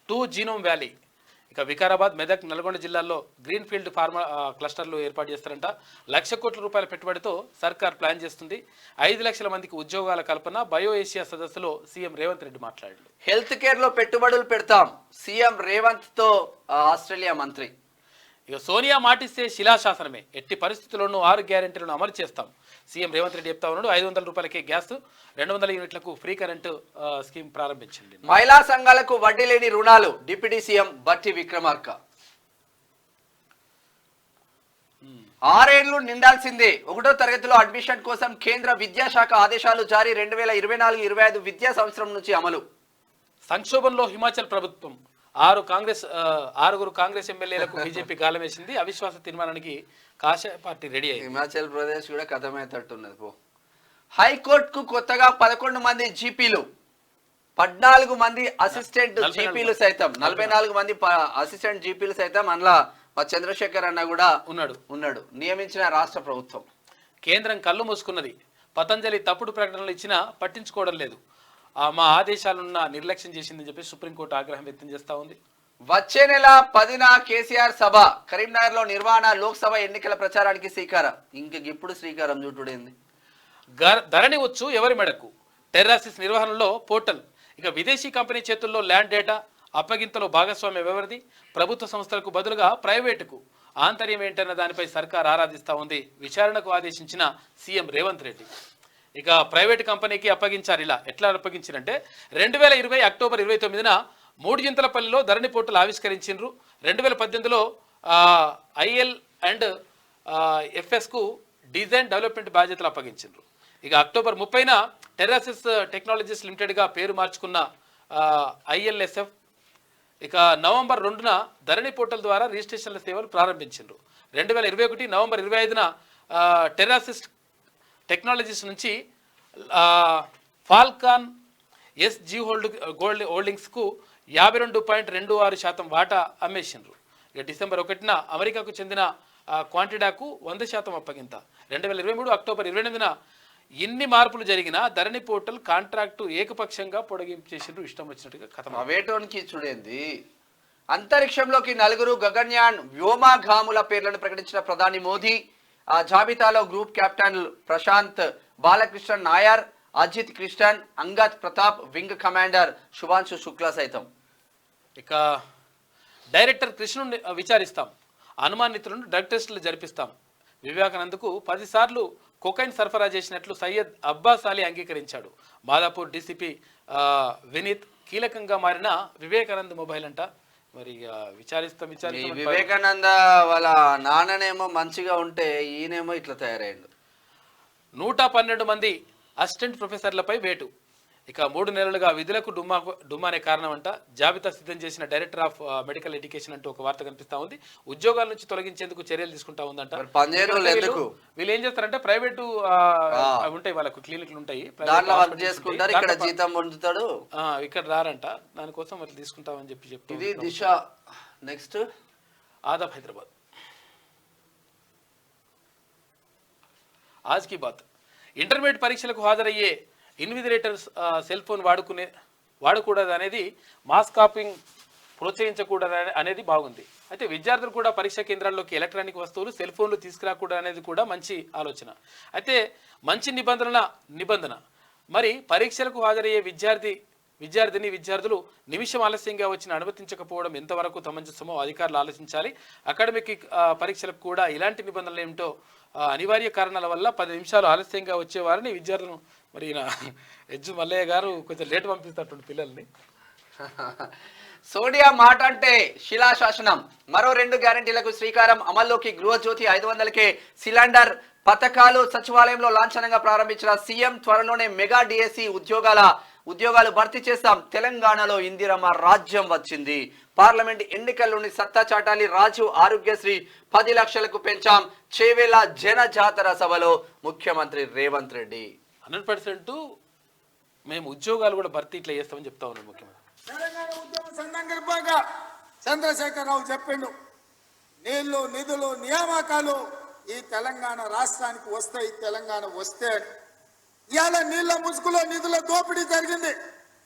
2 జీనోమ్ వ్యాలీ. ఇక వికారాబాద్, మెదక్, నల్గొండ జిల్లాల్లో గ్రీన్ ఫీల్డ్ ఫార్మా క్లస్టర్లు ఏర్పాటు చేస్తారంట. 1,00,000 కోట్ల రూపాయల పెట్టుబడితో సర్కార్ ప్లాన్ చేస్తుంది. 5 లక్షల మందికి ఉద్యోగాల కల్పన. బయో ఏషియా సదస్సులో సీఎం రేవంత్ రెడ్డి మాట్లాడారు. హెల్త్ కేర్ లో పెట్టుబడులు పెడతాం సీఎం రేవంత్ తో ఆస్ట్రేలియా మంత్రి. ఇక సోనియా మాటిస్తే శిలాశాసనమే. ఎట్టి పరిస్థితుల్లోనూ 6 గ్యారెంటీలను అమలు చేస్తాం సీఎం రేవంత్ రెడ్డి చెప్తా ఉన్నాడు. 500 రూపాయలకే గ్యాస్, 200 యూనిట్లకు ఫ్రీ కరెంటు స్కీమ్ ప్రారంభించింది. మహిళా సంఘాలకు వడ్డీ లేని రుణాలు. డిప్యూటీ సీఎం బట్టి విక్రమార్క. 6 ఏళ్లు నిండాల్సిందే. 1వ తరగతిలో అడ్మిషన్ కోసం కేంద్ర విద్యాశాఖ ఆదేశాలు జారీ. 2024-25 విద్యా సంవత్సరం నుంచి అమలు. సంక్షోభంలో హిమాచల్ ప్రభుత్వం. 6 కాంగ్రెస్ ఎమ్మెల్యేలకు బీజేపీ గాలం వేసింది. అవిశ్వాస తీర్మానానికి కాషాయ పార్టీ రెడీ అయింది. హిమాచల్ ప్రదేశ్ కూడా కథమయ్యేటట్టున్నది పో. హైకోర్టుకు కొత్తగా 11 మంది జీపీలు, 14 మంది అసిస్టెంట్ జీపీలు సైతం, 44 మంది అసిస్టెంట్ జీపీలు సైతం. అందులో మా చంద్రశేఖర్ అన్న కూడా ఉన్నాడు. నియమించిన రాష్ట్ర ప్రభుత్వం. కేంద్రం కళ్ళు మూసుకున్నది. పతంజలి తప్పుడు ప్రకటనలు ఇచ్చినా పట్టించుకోవడం లేదు. మా ఆదేశాలున్న నిర్లక్ష్యం చేసిందని చెప్పి సుప్రీంకోర్టు ఆగ్రహం వ్యక్తం చేస్తా ఉంది. వచ్చే నెల 10న కేసీఆర్ సభ. కరీంనగర్ లో నిర్వహణ. లోక్సభ ఎన్నికల ప్రచారానికి శ్రీకారం. ఇప్పుడు శ్రీకారం చుట్టుడేంది. ధరణి వచ్చు ఎవరి మెడకు. టెర్రాసిస్ నిర్వహణలో పోర్టల్. ఇక విదేశీ కంపెనీ చేతుల్లో ల్యాండ్ డేటా. అప్పగింతలో భాగస్వామ్యం ఎవరిది? ప్రభుత్వ సంస్థలకు బదులుగా ప్రైవేటుకు. ఆంతర్యం ఏంటన్న దానిపై సర్కార్ ఆరాధిస్తా ఉంది. విచారణకు ఆదేశించిన సీఎం రేవంత్ రెడ్డి. ఇక ప్రైవేట్ కంపెనీకి అప్పగించారు. ఇలా ఎట్లా అప్పగించారంటే 2020 అక్టోబర్ 29న 3జింతలపల్లిలో ధరణి పోర్టల్ ఆవిష్కరించారు. 2018లో ఐఎల్ అండ్ ఎఫ్ఎస్కు డిజైన్ డెవలప్మెంట్ బాధ్యతలు అప్పగించారు. ఇక అక్టోబర్ 30న టెర్రాసిస్ టెక్నాలజీస్ లిమిటెడ్గా పేరు మార్చుకున్న ఐఎల్ఎస్ఎఫ్ ఇక నవంబర్ 2న ధరణి పోర్టల్ ద్వారా రిజిస్ట్రేషన్ల సేవలు ప్రారంభించారు. 2021 నవంబర్ 25న టెరాసిస్ట్ టెక్నాలజీస్ నుంచి ఫాల్కాన్ ఎస్జీ గోల్డ్ హోల్డింగ్స్కు 52.26% వాటా అమ్మేసిండ్రు. ఇక డిసెంబర్ 1న అమెరికాకు చెందిన క్వాంటిడాకు 100% అప్పగింత. 2023 అక్టోబర్ 28న ఎన్ని మార్పులు జరిగినా ధరణి పోర్టల్ కాంట్రాక్టు ఏకపక్షంగా పొడిగింపు చేసిండ్రు. ఇష్టం వచ్చినట్టుగా కథ అవేటోనికి చూడేంది. అంతరిక్షంలోకి 4 గగన్యాన్ వ్యోమగాముల పేర్లను ప్రకటించిన ప్రధాని మోదీ. ఆ జాబితాలో group captain Prashanth Balakrishnan Nair, Ajit Krishnan, Angad Pratap, wing commander Shubhanshu Shukla సైతం. ఇక డైరెక్టర్ కృష్ణుని విచారిస్తాం, అనుమానితులను డ్రగ్ టెస్టులు జరిపిస్తాం. వివేకానంద్కు 10 సార్లు కొకైన్ సరఫరా చేసినట్లు సయ్యద్ అబ్బాస్ అలీ అంగీకరించాడు. మాదాపూర్ డీసీపీ వినీత్ కీలకంగా మారిన వివేకానంద్ మొబైల్ అంట. మరి విచారిస్తాం. వివేకానంద వాళ్ళ నాన్ననేమో మంచిగా ఉంటే ఈయనేమో ఇట్లా తయారయ్యాడు. 112 మంది అసిస్టెంట్ ప్రొఫెసర్లపై వేటు. ఇక 3 నెలలుగా విధులకు డుమ్మానే కారణం అంట. జాబితా సిద్ధం చేసిన డైరెక్టర్ ఆఫ్ మెడికల్ ఎడ్యుకేషన్ అంటూ ఒక వార్త కనిపిస్తా ఉంది. ఉద్యోగాల నుంచి తొలగించేందుకు చర్యలు తీసుకుంటా ఉందంట. వీళ్ళు ఏం చేస్తారంటే ప్రైవేటు ఉంటాయి, వాళ్ళకు క్లినిక్లు ఉంటాయి, ఇక్కడ రారంట. దానికోసం వాళ్ళు తీసుకుంటామని చెప్పి దిశ. నెక్స్ట్ ఆదాబ్ హైదరాబాద్. ఆజ్ కీ బాత్. ఇంటర్మీడియట్ పరీక్షలకు హాజరయ్యే ఇన్విజిలేటర్స్ సెల్ ఫోన్ వాడకూడదు అనేది, మాస్ కాపింగ్ ప్రోత్సహించకూడదు అనేది బాగుంది. అయితే విద్యార్థులు కూడా పరీక్షా కేంద్రాల్లోకి ఎలక్ట్రానిక్ వస్తువులు సెల్ ఫోన్లు తీసుకురాకూడదు అనేది కూడా మంచి ఆలోచన. అయితే మంచి నిబంధన మరి పరీక్షలకు హాజరయ్యే విద్యార్థులు నిమిషం ఆలస్యంగా వచ్చిన అనుమతించకపోవడం ఎంతవరకు సమంజసమో అధికారులు ఆలోచించాలి. అకాడమిక్ పరీక్షలకు కూడా ఇలాంటి నిబంధనలు ఏమిటో అనివార్య కారణాల వల్ల 10 నిమిషాలు ఆలస్యంగా వచ్చేవారిని విద్యార్థులను మరి ఎజ్జు మల్లయ్య గారు కొంచెం లేట్ పంపిస్తారు పిల్లల్ని. సోనియా మాట అంటే శిలాశాసనం. మరో 2 గ్యారెంటీలకు శ్రీకారం. అమల్లోకి గృహజ్యోతి 500కే సిలిండర్ పథకాలు సచివాలయంలో లాంఛనంగా ప్రారంభించిన సీఎం. త్వరలోనే మెగా డిఎస్సి ఉద్యోగాలు భర్తీ చేస్తాం. తెలంగాణలో ఇందిరమ్మ రాజ్యం వచ్చింది. పార్లమెంట్ ఎన్నికల్లోని సత్తా చాటాలి. రాజీవ్ ఆరోగ్యశ్రీ 10 లక్షలకు పెంచాం. చేవేల జన జాతర సభలో ముఖ్యమంత్రి రేవంత్ రెడ్డి. 100% మేము ఉద్యోగాలు కూడా భర్తీ ఇట్లా చేస్తామని చెప్తా ఉన్నాం ముఖ్యమంత్రి. తెలంగాణ ఉద్యమ సందర్భంగా చంద్రశేఖరరావు చెప్పిండు, నీళ్లు నిధులు నియామకాలు ఈ తెలంగాణ రాష్ట్రానికి వస్తాయి, తెలంగాణ వస్తే. ఇవాళ నీళ్ల ముసుగులో నిధుల దోపిడీ జరిగింది.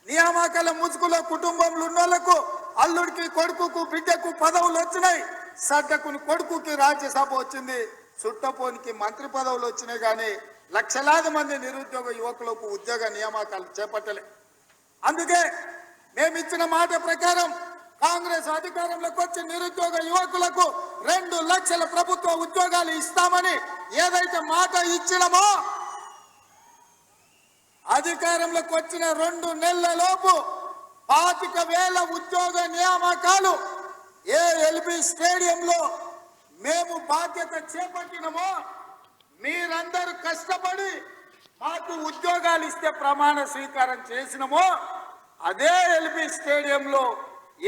నియామకాల ముసుగులో కుటుంబంలో ఉన్న వాళ్ళకు, అల్లుడికి కొడుకుకు బిడ్డకు పదవులు వచ్చినాయి. సడ్డకుని కొడుకుకి రాజ్యసభ వచ్చింది, చుట్టపోనికి మంత్రి పదవులు వచ్చినాయి. కానీ లక్షలాది మంది నిరుద్యోగ యువకులకు ఉద్యోగ నియామకాలు చేపట్టలే. అందుకే మేము ఇచ్చిన మాట ప్రకారం కాంగ్రెస్ అధికారంలోకి వచ్చి నిరుద్యోగ యువకులకు 2 లక్షల ప్రభుత్వ ఉద్యోగాలు ఇస్తామని ఏదైతే మాట ఇచ్చినామో, అధికారంలోకి వచ్చిన 2 నెలల లోపు 25,000 ఉద్యోగ నియామకాలు ఎల్బీ స్టేడియంలో మేము బాధ్యత చేపట్టినమో, మీరందరూ కష్టపడి మాకు ఉద్యోగాలు ఇస్తే ప్రమాణ స్వీకారం చేసినమో, అదే ఎల్బీ స్టేడియంలో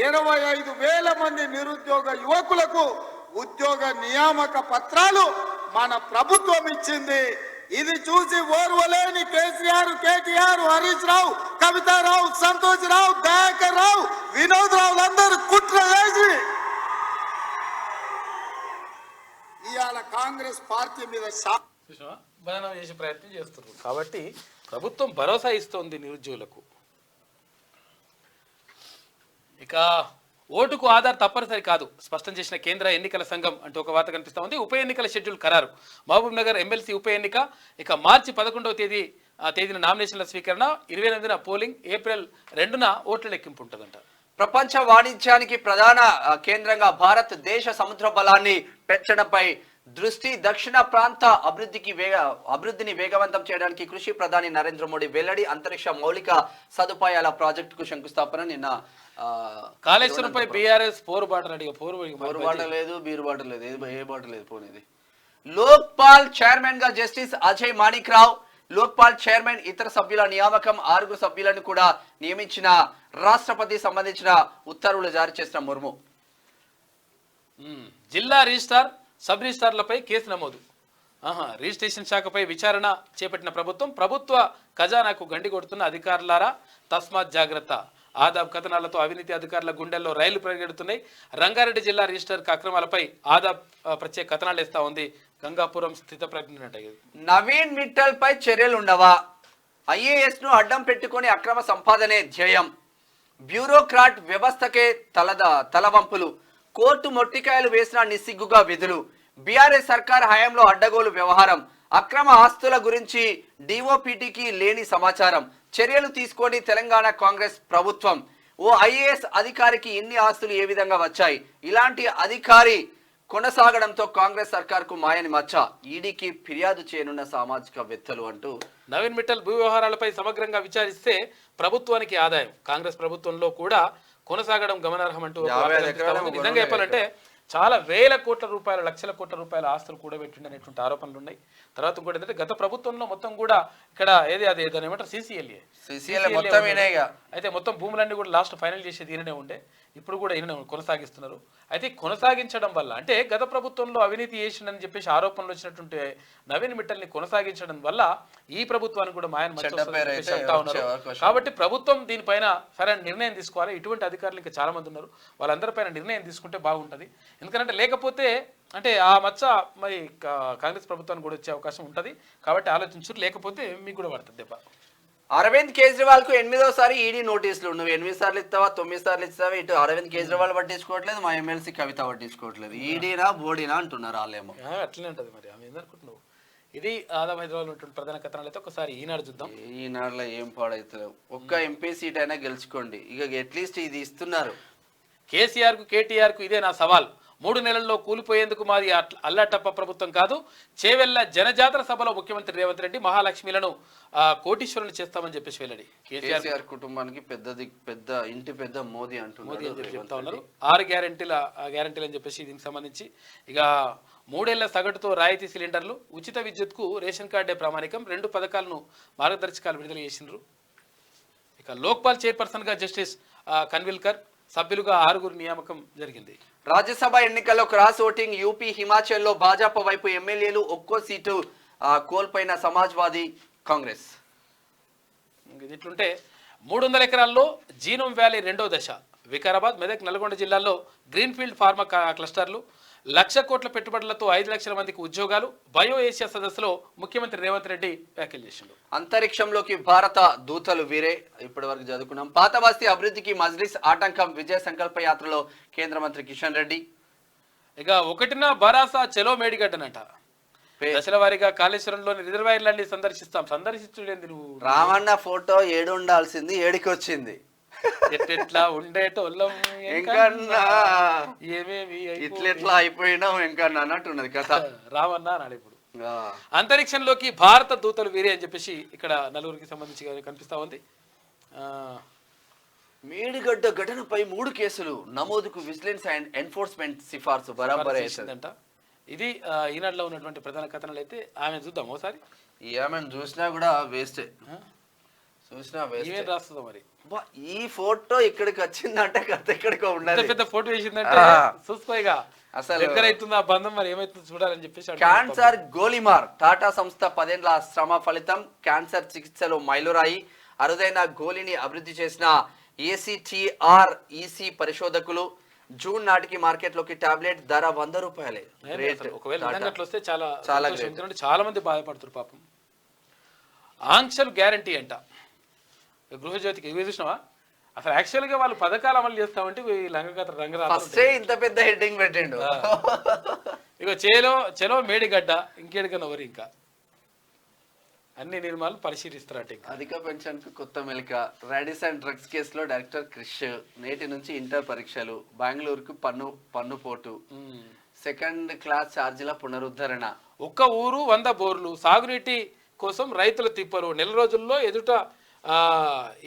25,000 మంది నిరుద్యోగ యువకులకు ఉద్యోగ నియామక పత్రాలు మన ప్రభుత్వం ఇచ్చింది. ఇది చూసి ఓర్వలేని కేసీఆర్, కేటీఆర్, హరీష్ రావు, కవితారావు, సంతోష్ రావు, దయాకర్ రావు, వినోద్ రావులందరూ కుట్ర వేసి ఇవాళ కాంగ్రెస్ పార్టీ మీద బదనాం చేసే ప్రయత్నం చేస్తున్నారు. కాబట్టి ప్రభుత్వం భరోసా ఇస్తోంది నిరుద్యోగులకు. ఇక ఓటుకు ఆధార్ తప్పనిసరి కాదు స్పష్టం చేసిన కేంద్ర ఎన్నికల సంఘం అంటూ ఒక వార్త కనిపిస్తా ఉంది. ఉప ఎన్నికల షెడ్యూల్ ఖరారు. మహబూబ్ నగర్ ఎమ్మెల్సీ ఉప ఎన్నిక. ఇక మార్చి 11వ తేదీన నామినేషన్ల స్వీకరణ, 28న పోలింగ్, ఏప్రిల్ 2న ఓట్ల లెక్కింపు ఉంటుందంట. ప్రపంచ వాణిజ్యానికి ప్రధాన కేంద్రంగా దేశ సముద్ర బలాన్ని పెంచడంపై దృష్టి. దక్షిణ ప్రాంత అభివృద్ధిని వేగవంతం చేయడానికి కృషి. ప్రధాని నరేంద్ర మోడీ వెల్లడి. అంతరిక్ష మౌలిక సదుపాయాల ప్రాజెక్టుకు శంకుస్థాపన. నిన్న కాళేశ్వరంపై బీఆర్ఎస్ పోరు బాటలు లేదు, బీరు బాటలు లేదు, ఏ బాటలు లేదు పోనేది. లోక్పాల్ చైర్మన్ గా జస్టిస్ అజయ్ మాణిక్ రావు. లోక్పాల్ చైర్మన్ ఇతర సభ్యుల నియామకం. 6 సభ్యులను కూడా నియమించిన రాష్ట్రపతి సంబంధించిన ఉత్తర్వులు జారీ చేసిన ముర్ము. జిల్లా రిజిస్ట్రార్ సబ్ రిజిస్ట్రార్లపై కేసు నమోదు. రిజిస్ట్రేషన్ శాఖపై విచారణ చేపట్టిన ప్రభుత్వ ఖజానాకు గండి కొడుతున్న అధికారులారా తస్మాత్ జాగ్రత్త. ఆదాబ్ కథనాలతో అవినీతి అధికారుల గుండెల్లో రైలు పరిగెడుతున్నాయి. రంగారెడ్డి జిల్లా రిజిస్టర్ అక్రమాలపై ఆదాబ్ ప్రత్యేక కథనాలు ఇస్తా ఉంది. గంగాపురం స్థిత ప్రజ్ఞ. నవీన్ మిట్టల్ పై చర్యలుండవా? ఐఏఎస్ ను అడ్డం పెట్టుకొని అక్రమ సంపాదనే ధ్యేయం. బ్యూరోక్రాట్ వ్యవస్థకే తలవంపులు. కోర్టు మొట్టికాయలు వేసిన నిస్సిగ్గుగా విధులు. బీఆర్ఎస్ సర్కార్ హయాంలో అడ్డగోలు వ్యవహారం. అక్రమ ఆస్తుల గురించి డిఓపిటికి లేని సమాచారం. చర్యలు తీసుకొని తెలంగాణ కాంగ్రెస్ ప్రభుత్వం. ఓ ఐఏఎస్ అధికారికి ఇన్ని ఆస్తులు ఏ విధంగా వచ్చాయి? ఇలాంటి అధికారి కొనసాగడంతో కాంగ్రెస్ సర్కార్కు మాయని మచ్చ. ఈడీకి ఫిర్యాదు చేయనున్న సామాజికవేత్తలు అంటూ నవీన్ మిట్టల్ భూ వ్యవహారాలపై సమగ్రంగా విచారిస్తే ప్రభుత్వానికి ఆదాయం. కాంగ్రెస్ ప్రభుత్వంలో కూడా కొనసాగడం గమనార్హం అంటూ నిజంగా చెప్పాలంటే చాలా వేల కోట్ల రూపాయల లక్షల కోట్ల రూపాయల ఆస్తులు కూడా పెట్టిండనేటువంటి ఆరోపణలు ఉన్నాయి. తర్వాత ఇంకోటి ఏంటంటే గత ప్రభుత్వంలో మొత్తం కూడా ఇక్కడ ఏది ఏమంటారు సిసిఎల్ఏ అయితే మొత్తం భూములన్నీ కూడా లాస్ట్ ఫైనల్ చేసేది ఈయననే ఉండే. ఇప్పుడు కూడా ఈయన కొనసాగిస్తున్నారు. అయితే కొనసాగించడం వల్ల అంటే గత ప్రభుత్వంలో అవినీతి చేసిండని చెప్పేసి ఆరోపణలు వచ్చినటువంటి నవీన్ మిట్టల్ని కొనసాగించడం వల్ల ఈ ప్రభుత్వానికి కూడా మాయన అంటా ఉన్నారు. కాబట్టి ప్రభుత్వం దీనిపైన సరైన నిర్ణయం తీసుకోవాలి. ఇటువంటి అధికారులు ఇంకా చాలా మంది ఉన్నారు. వాళ్ళందరిపైన నిర్ణయం తీసుకుంటే బాగుంటుంది. ఎందుకంటే లేకపోతే అంటే ఆ మచ్చ మరి కాంగ్రెస్ ప్రభుత్వానికి కూడా వచ్చే అవకాశం ఉంటుంది. కాబట్టి ఆలోచించు, లేకపోతే మీకు కూడా పడుతుంది దెబ్బ. అరవింద్ కేజ్రీవాల్ కు 8వ ఈడీ నోటీసులు. నువ్వు 8 సార్లు ఇస్తావా 9 సార్లు ఇస్తావా? ఇటు అరవింద్ కేజ్రీవాల్ పట్టించుకోవట్లేదు, మా ఎమ్మెల్సీ కవిత పట్టించుకోవట్లేదు. ఈడీనా బోడీనా అంటున్నారు వాళ్ళేమో. అట్లనే ఉంటుంది మరి. ఆమె ఏందనుకుంటున్నావు? ఇది ఆదాం హైదరాబాద్ ఉన్నటువంటి ప్రధాన కథనాలు అయితే ఒకసారి ఈనాడు చూద్దాం. ఈనాడులో ఏం పాడవుతలేవు. ఒక్క ఎంపీ సీట్ అయినా గెలుచుకోండి. ఇక అట్లీస్ట్ ఇది ఇస్తున్నారు. కేసీఆర్ కు కేటీఆర్ కు ఇదే నా సవాల్. 3 నెలల్లో కూలిపోయేందుకు మాది అల్లాటప్ప ప్రభుత్వం కాదు. చేవెళ్ల జనజాతర సభలో ముఖ్యమంత్రి రేవంత్ రెడ్డి మహాలక్ష్మిలను కోటీశ్వరులు చేస్తామని చెప్పేసి వెల్లడి. కేసీఆర్ కుటుంబానికి పెద్ద ఇంటి పెద్ద మోదీ అంటున్నారు. చెప్తా ఉన్నారు. 6 గ్యారెంటీలు అని చెప్పేసి దీనికి సంబంధించి ఇక 3 ఏళ్ల సగటుతో రాయితీ సిలిండర్లు, ఉచిత విద్యుత్కు రేషన్ కార్డే ప్రామాణికం, 2 పథకాలను మార్గదర్శకాలు విడుదల చేసిండ్రు. ఇక లోక్పాల్ చైర్పర్సన్ గా జస్టిస్ కన్విల్కర్, సభ్యులుగా 6 నియామకం జరిగింది. రాజ్యసభ ఎన్నికల్లో క్రాస్ ఓటింగ్. యూపీ హిమాచల్లో భాజపా వైపు ఎమ్మెల్యేలు ఒక్కో సీటు కోల్పోయిన సమాజ్వాదీ కాంగ్రెస్. ఇట్లుంటే 300 ఎకరాల్లో జీనోమ్ వ్యాలీ 2వ దశ. వికారాబాద్, మెదక్, నల్గొండ జిల్లాల్లో గ్రీన్ఫీల్డ్ ఫార్మా క్లస్టర్లు, 1,00,000 కోట్ల పెట్టుబడులతో 5 లక్షల మందికి ఉద్యోగాలు. బయో ఏషియా సదస్సులో ముఖ్యమంత్రి రేవంత్ రెడ్డి వ్యాఖ్యలు చేసిండు. అంతరిక్షంలోకి భారత దూతలు వీరే. ఇప్పటి వరకు చదువుకున్నాం. పాత బస్తీ అభివృద్ధికి మజ్లిస్ ఆటంకం. విజయ సంకల్ప యాత్రలో కేంద్ర మంత్రి కిషన్ రెడ్డి. ఇక 1న భరాసా చెలో మేడిగడ్డనంట. దశల వారీగా కాళేశ్వరంలోని రిజర్వాయర్లన్నీ సందర్శించుడేంది నువ్వు? రామన్న ఫోటో 7 ఉండాల్సింది 7కి వచ్చింది. ఎట్లా ఉండేటోళ్ళం ఇట్లెట్లా అయిపోయినాం ఇంకా అన్నట్టున్నది కథ. రామన్న అన్నాడు. ఇప్పుడు అంతరిక్షంలోకి భారత దూతలు వీరే అని చెప్పేసి ఇక్కడ నలుగురికి సంబంధించి కనిపిస్తా ఉంది. మేడిగడ్డ ఘటనపై 3 కేసులు నమోదుకు విజిలెన్స్ అండ్ ఎన్ఫోర్స్మెంట్ సిఫార్సు బరాబర్ చేసిందంట. ఇది ఈనాడులో ఉన్నటువంటి ప్రధాన కథనాలు అయితే. ఆమె చూద్దాం ఒకసారి. ఆమెను చూసినా కూడా వేస్టే. చూసినా వేస్టే. రాస్తుందో మరి. ఈ ఫోటో ఇక్కడికి వచ్చిందంటే కథ ఎక్కడికో ఉన్నది. పెద్ద ఫోటో వేసిందంటే చూసుకోగా అసలు దగ్గర అవుతుంది ఆ బంధం. మరి ఏమైతుందో చూడాలని చెప్పేసి. క్యాన్సర్ గోలీమార్. టాటా సంస్థ 10 ఏళ్ల శ్రమ ఫలితం. క్యాన్సర్ చికిత్సలో మైలురాయి. అరుదైన గోళీని అభివృద్ధి చేసిన ACTREC పరిశోధకులు. జూన్ నాటికి మార్కెట్లోకి టాబ్లెట్ ధర 100 రూపాయలే. ఒకవేళ వస్తే చాలా మంది బాధపడుతున్నారు పాపం. ఆంక్షలు గ్యారంటీ అంట గృహజ్యోతికి. ఇవి చూసినావా? అసలు యాక్చువల్ గా వాళ్ళు పథకాలు అమలు చేస్తామంటే ఫస్టే ఇంత పెద్ద హెడ్డింగ్ పెట్టిండు. ఇక చెలో మేడిగడ్డ ఇంకేడికన్నా ఎవరు ఇంకా అన్ని నిర్మాలు పరిశీలిస్తారట. అధిక పెన్షన్ కు కొత్త మెలిక. రాడిస్ అండ్ డ్రగ్స్ కేసులో డైరెక్టర్ క్రిష్. నేటి నుంచి ఇంటర్ పరీక్షలు. బెంగళూరుకు పన్ను పోటు. 2nd క్లాస్ ఛార్జీల పునరుద్ధరణ. ఒక్క ఊరు 100 బోర్లు. సాగునీటి కోసం రైతుల తిప్పలు. నెల రోజుల్లో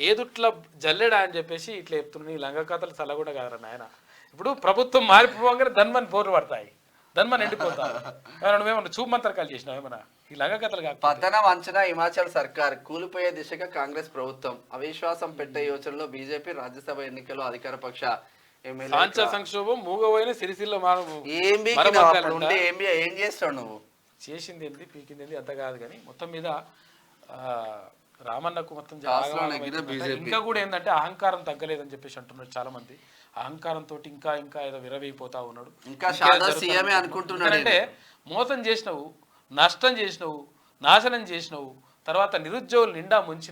ఏదుట్ల జల్లెడా అని చెప్పేసి ఇట్లా చెప్తున్నాయి. లంగ కథలు చల్ల కూడా కాదరా నాయన. ఇప్పుడు ప్రభుత్వం మారిపోగానే ధన్మని బోర్లు పడతాయి. ధన్మని ఎండిపోతా నువ్వేమన్నా చూపమంతరకాలు చేసినావు ఏమన్నా ఈ లంగకథలు కాక పతనం అంచనా హిమాచల్ సర్కార్ కూలిపోయే దిశగా కాంగ్రెస్ ప్రభుత్వం అవిశ్వాసం పెట్టే యోచనలో బీజేపీ రాజ్యసభ ఎన్నికల్లో అధికార పక్ష ఎమ్మెల్యే సాంచ సంక్షోభం మూగపోయిన సిరిసిల్ల ఏం చేస్తావు నువ్వు చేసింది ఏంది పీకింది ఏంది అంత కాదు కానీ మొత్తం మీద రామన్నకు మొత్తం ఇంకా కూడా ఏంటంటే అహంకారం తగ్గలేదని చెప్పేసి అంటున్నారు చాలా మంది. అహంకారంతో ఇంకా ఇంకా ఏదో విరవైపోతా ఉన్నాడు. అంటే మోసం చేసినవు, నష్టం చేసినవు, నాశనం చేసినవు, తర్వాత నిరుద్యోగులు నిండా ముంచిన